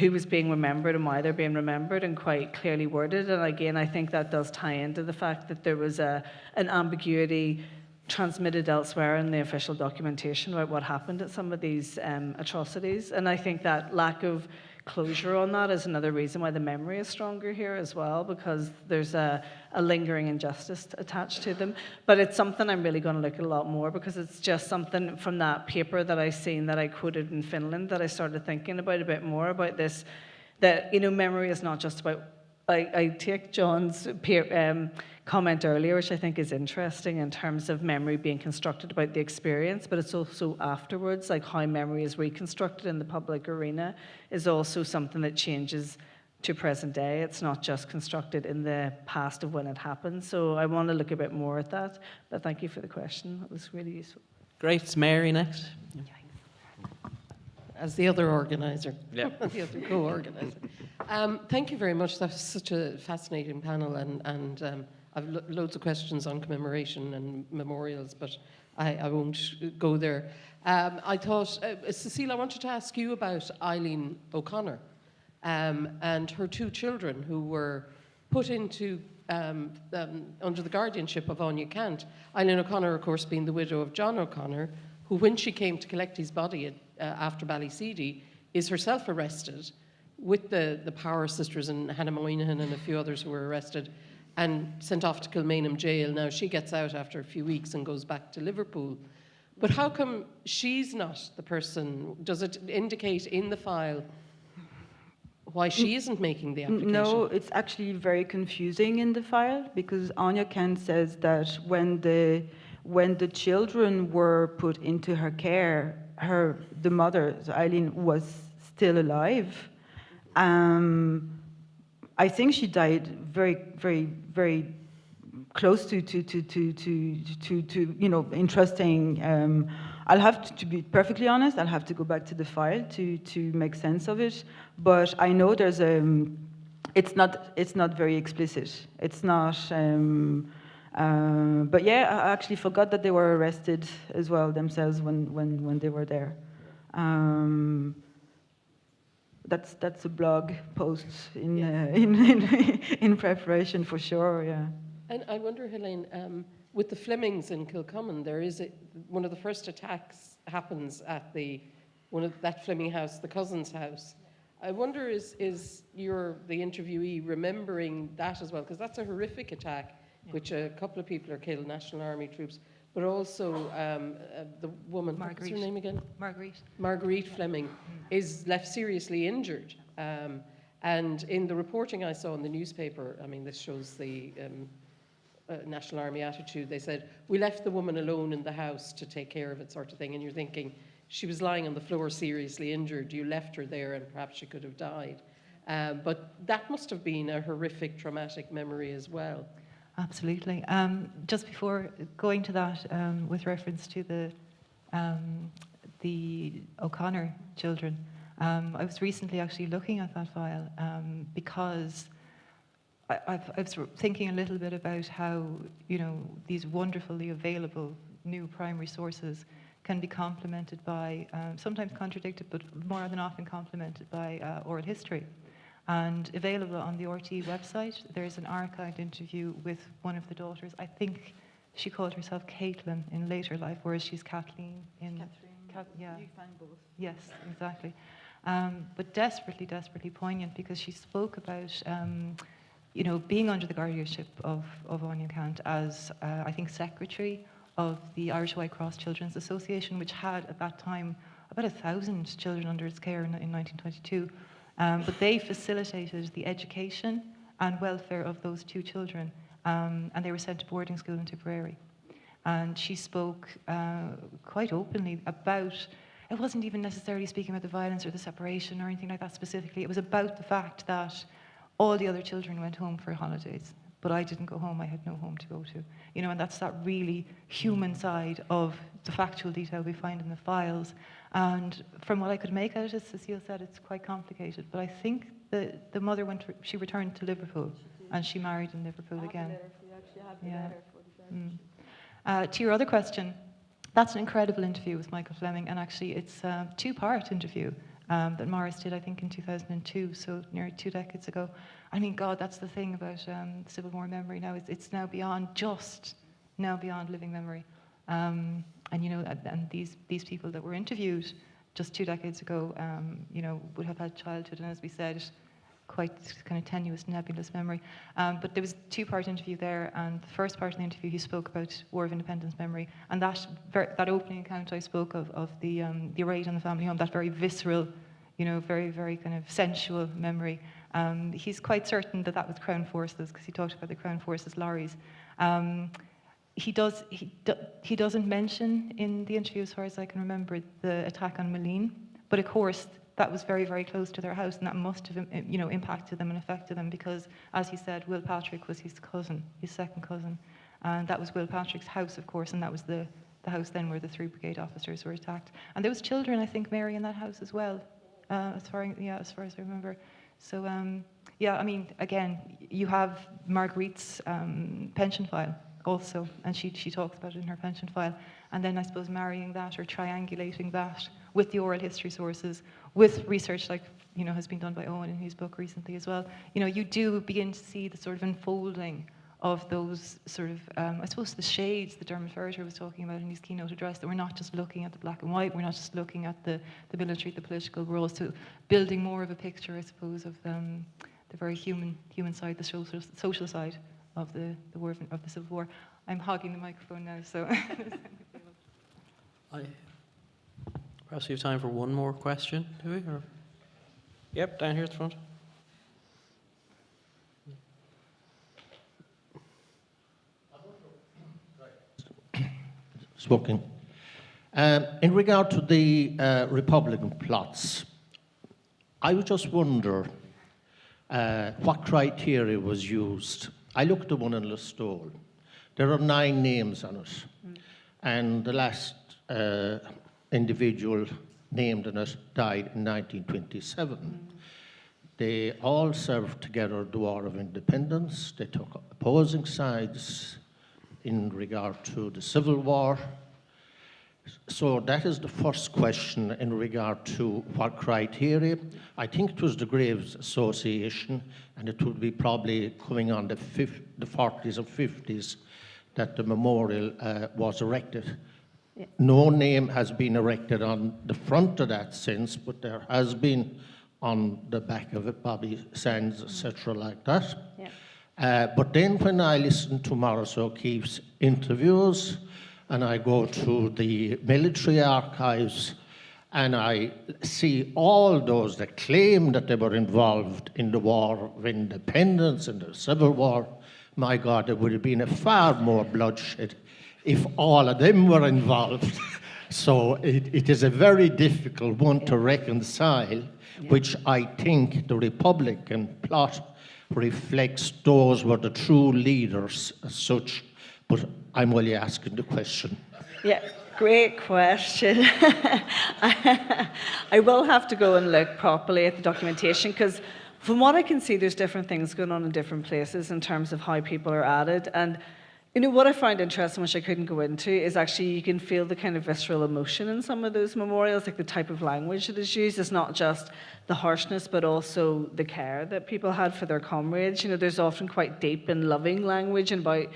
who was being remembered and why they're being remembered, and quite clearly worded. And again, I think that does tie into the fact that there was an ambiguity transmitted elsewhere in the official documentation about what happened at some of these atrocities. And I think that lack of closure on that is another reason why the memory is stronger here as well, because there's a lingering injustice attached to them. But it's something I'm really going to look at a lot more, because it's just something from that paper that I seen that I quoted in Finland that I started thinking about a bit more about this, that, memory is not just about, I take John's comment earlier, which I think is interesting in terms of memory being constructed about the experience, but it's also afterwards, like how memory is reconstructed in the public arena is also something that changes to present day. It's not just constructed in the past of when it happened. So I want to look a bit more at that, but thank you for the question. That was really useful. Great. It's Mary next. As the other organiser, Yeah. the other co-organiser. Thank you very much. That was such a fascinating panel, and I've loads of questions on commemoration and memorials, but I won't go there. I thought, Cécile, I wanted to ask you about Eileen O'Connor and her 2 children who were put into under the guardianship of Anya Kant. Eileen O'Connor, of course, being the widow of John O'Connor, who, when she came to collect his body after Ballyseedy, is herself arrested with the Power sisters and Hannah Moynihan and a few others who were arrested and sent off to Kilmainham jail. Now, she gets out after a few weeks and goes back to Liverpool. But how come she's not the person? Does it indicate in the file why she isn't making the application? No, it's actually very confusing in the file because Anya Kent says that when the children were put into her care, the mother, so Eileen, was still alive. I think she died very, very, very close to interesting. I'll have to be perfectly honest. I'll have to go back to the file to make sense of it. But I know there's it's not very explicit. It's not. But yeah, I actually forgot that they were arrested as well themselves when they were there. That's a blog post in preparation for sure. Yeah. And I wonder, Hélène, with the Flemings in Kilcommon, there is one of the first attacks happens at that Fleming house, the cousin's house. I wonder, is the interviewee remembering that as well? Because that's a horrific attack, which a couple of people are killed, National Army troops, but also the woman, what's her name again? Marguerite Fleming is left seriously injured. And in the reporting I saw in the newspaper, I mean, this shows the National Army attitude. They said, we left the woman alone in the house to take care of it, sort of thing. And you're thinking, she was lying on the floor seriously injured. You left her there and perhaps she could have died. But that must have been a horrific, traumatic memory as well. Absolutely. Just before going to that, with reference to the O'Connor children, I was recently actually looking at that file because I was thinking a little bit about how, these wonderfully available new primary sources can be complemented by, sometimes contradicted, but more than often complemented by oral history. And available on the RTE website, there's an archived interview with one of the daughters. I think she called herself Caitlin in later life, whereas she's Kathleen in... Yeah. You find both. Yes, exactly. But desperately, desperately poignant because she spoke about, being under the guardianship of Anya Kant as, I think, secretary of the Irish White Cross Children's Association, which had at that time about 1,000 children under its care in 1922. But they facilitated the education and welfare of those two children, and they were sent to boarding school in Tipperary. And she spoke quite openly about, it wasn't even necessarily speaking about the violence or the separation or anything like that specifically. It was about the fact that all the other children went home for holidays, but I didn't go home. I had no home to go to. And that's that really human side of the factual detail we find in the files. And from what I could make out of it, as Cécile said, it's quite complicated. But I think the mother she returned to Liverpool, and she married in Liverpool again. To your other question, that's an incredible interview with Michael Fleming, and actually it's a two-part interview that Morris did, I think, in 2002, so nearly 2 decades ago. I mean, God, that's the thing about Civil War memory now. It's now beyond living memory. And these people that were interviewed just 2 decades ago, would have had childhood, and as we said, quite kind of tenuous, nebulous memory. But there was a two-part interview there, and the first part of the interview he spoke about War of Independence memory, and that opening account I spoke of the raid on the family home, that very visceral, very, very kind of sensual memory. He's quite certain that was Crown Forces, because he talked about the Crown Forces lorries. He doesn't mention in the interview, as far as I can remember, the attack on Malene, but of course that was very, very close to their house, and that must have, impacted them and affected them because, as he said, Will Patrick was his cousin, his second cousin, and that was Will Patrick's house, of course, and that was the house then where the 3 brigade officers were attacked. And there was children, I think, Mary, in that house as well, as far as I remember. So, again, you have Marguerite's pension file also, and she talks about it in her pension file. And then I suppose marrying that or triangulating that with the oral history sources, with research like has been done by Owen in his book recently as well. You do begin to see the sort of unfolding of those sort of, I suppose, the shades that Dermot Ferreter was talking about in his keynote address, that we're not just looking at the black and white, we're not just looking at the military, the political, we're also building more of a picture, I suppose, of the very human side, the social side of the war of the Civil War. I'm hogging the microphone now, so. Perhaps we have time for one more question, do we? Or? Yep, down here at the front. Spoken. In regard to the Republican plots, I would just wonder what criteria was used. I looked at the one in Listowel. There are 9 names on it, and the last individual named in it died in 1927. They all served together the War of Independence. They took opposing sides in regard to the Civil War. So that is the first question in regard to what criteria. I think it was the Graves Association, and it would be probably coming on the 40s or 50s that the memorial was erected. Yeah. No name has been erected on the front of that since, but there has been on the back of it, Bobby Sands, etc., like that. Yeah. But then when I listen to Maurice O'Keefe's interviews, and I go to the military archives, and I see all those that claim that they were involved in the War of Independence and the Civil War, my God, there would have been a far more bloodshed if all of them were involved. So it is a very difficult one to reconcile, which I think the Republican plot reflects those were the true leaders as such, but I'm only asking the question. Yeah, great question. I will have to go and look properly at the documentation, because from what I can see, there's different things going on in different places in terms of how people are added. And you know, what I find interesting, which I couldn't go into, is actually you can feel the kind of visceral emotion in some of those memorials, like the type of language that is used. It's not just the harshness, but also the care that people had for their comrades. You know, there's often quite deep and loving language and about.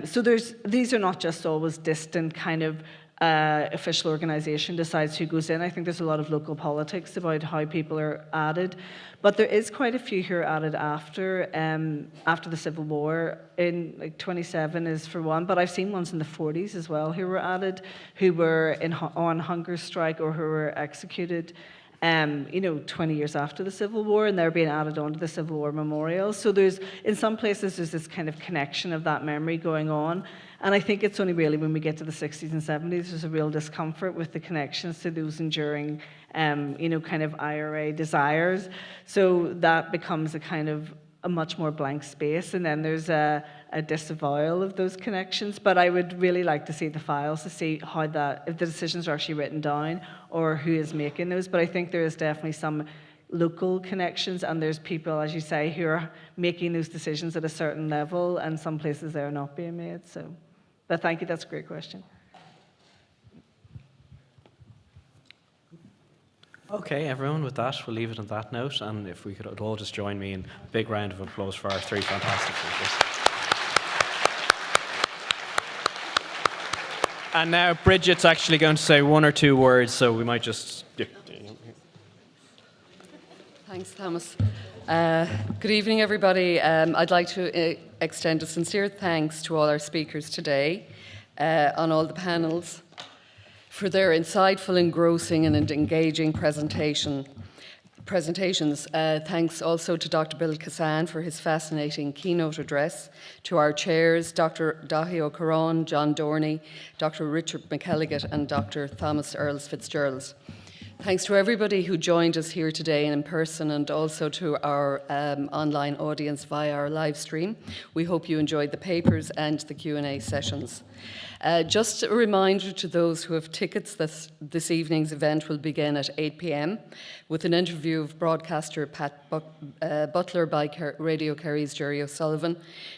So these are not just always distant kind of official organisation decides who goes in. I think there's a lot of local politics about how people are added, but there is quite a few who are added after the Civil War. In like 27 is for one, but I've seen ones in the 40s as well who were added, who were on hunger strike or who were executed. 20 years after the Civil War, and they're being added onto the Civil War memorial. So in some places, there's this kind of connection of that memory going on. And I think it's only really when we get to the 60s and 70s, there's a real discomfort with the connections to those enduring, kind of IRA desires. So that becomes a much more blank space, and then there's a disavowal of those connections. But I would really like to see the files to see how if the decisions are actually written down or who is making those. But I think there is definitely some local connections, and there's people, as you say, who are making those decisions at a certain level, and some places they are not being made. So, but thank you, that's a great question. Okay, everyone, with that, we'll leave it on that note, and if we could all just join me in a big round of applause for our 3 fantastic speakers. And now Bridget's actually going to say 1 or 2 words, so we might just... Thanks, Thomas. Good evening, everybody. I'd like to extend a sincere thanks to all our speakers today on all the panels for their insightful, engrossing and engaging presentations. Thanks also to Dr. Bill Cassan for his fascinating keynote address, to our chairs, Dr. Dahi O'Caron, John Dorney, Dr. Richard McElligott and Dr. Thomas Earls Fitzgerald. Thanks to everybody who joined us here today in person, and also to our online audience via our live stream. We hope you enjoyed the papers and the Q&A sessions. Just a reminder to those who have tickets that this evening's event will begin at 8 p.m. with an interview of broadcaster Pat Butler by Radio Kerry's Jerry O'Sullivan,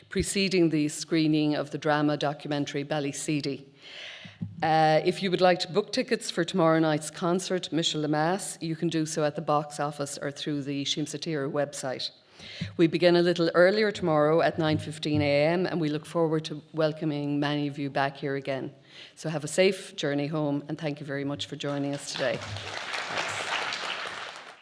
preceding the screening of the drama documentary Ballyseedy. If you would like to book tickets for tomorrow night's concert, Michel Lamass, you can do so at the box office or through the SIAMSA TÍRE website. We begin a little earlier tomorrow at 9:15 a.m. and we look forward to welcoming many of you back here again. So have a safe journey home, and thank you very much for joining us today.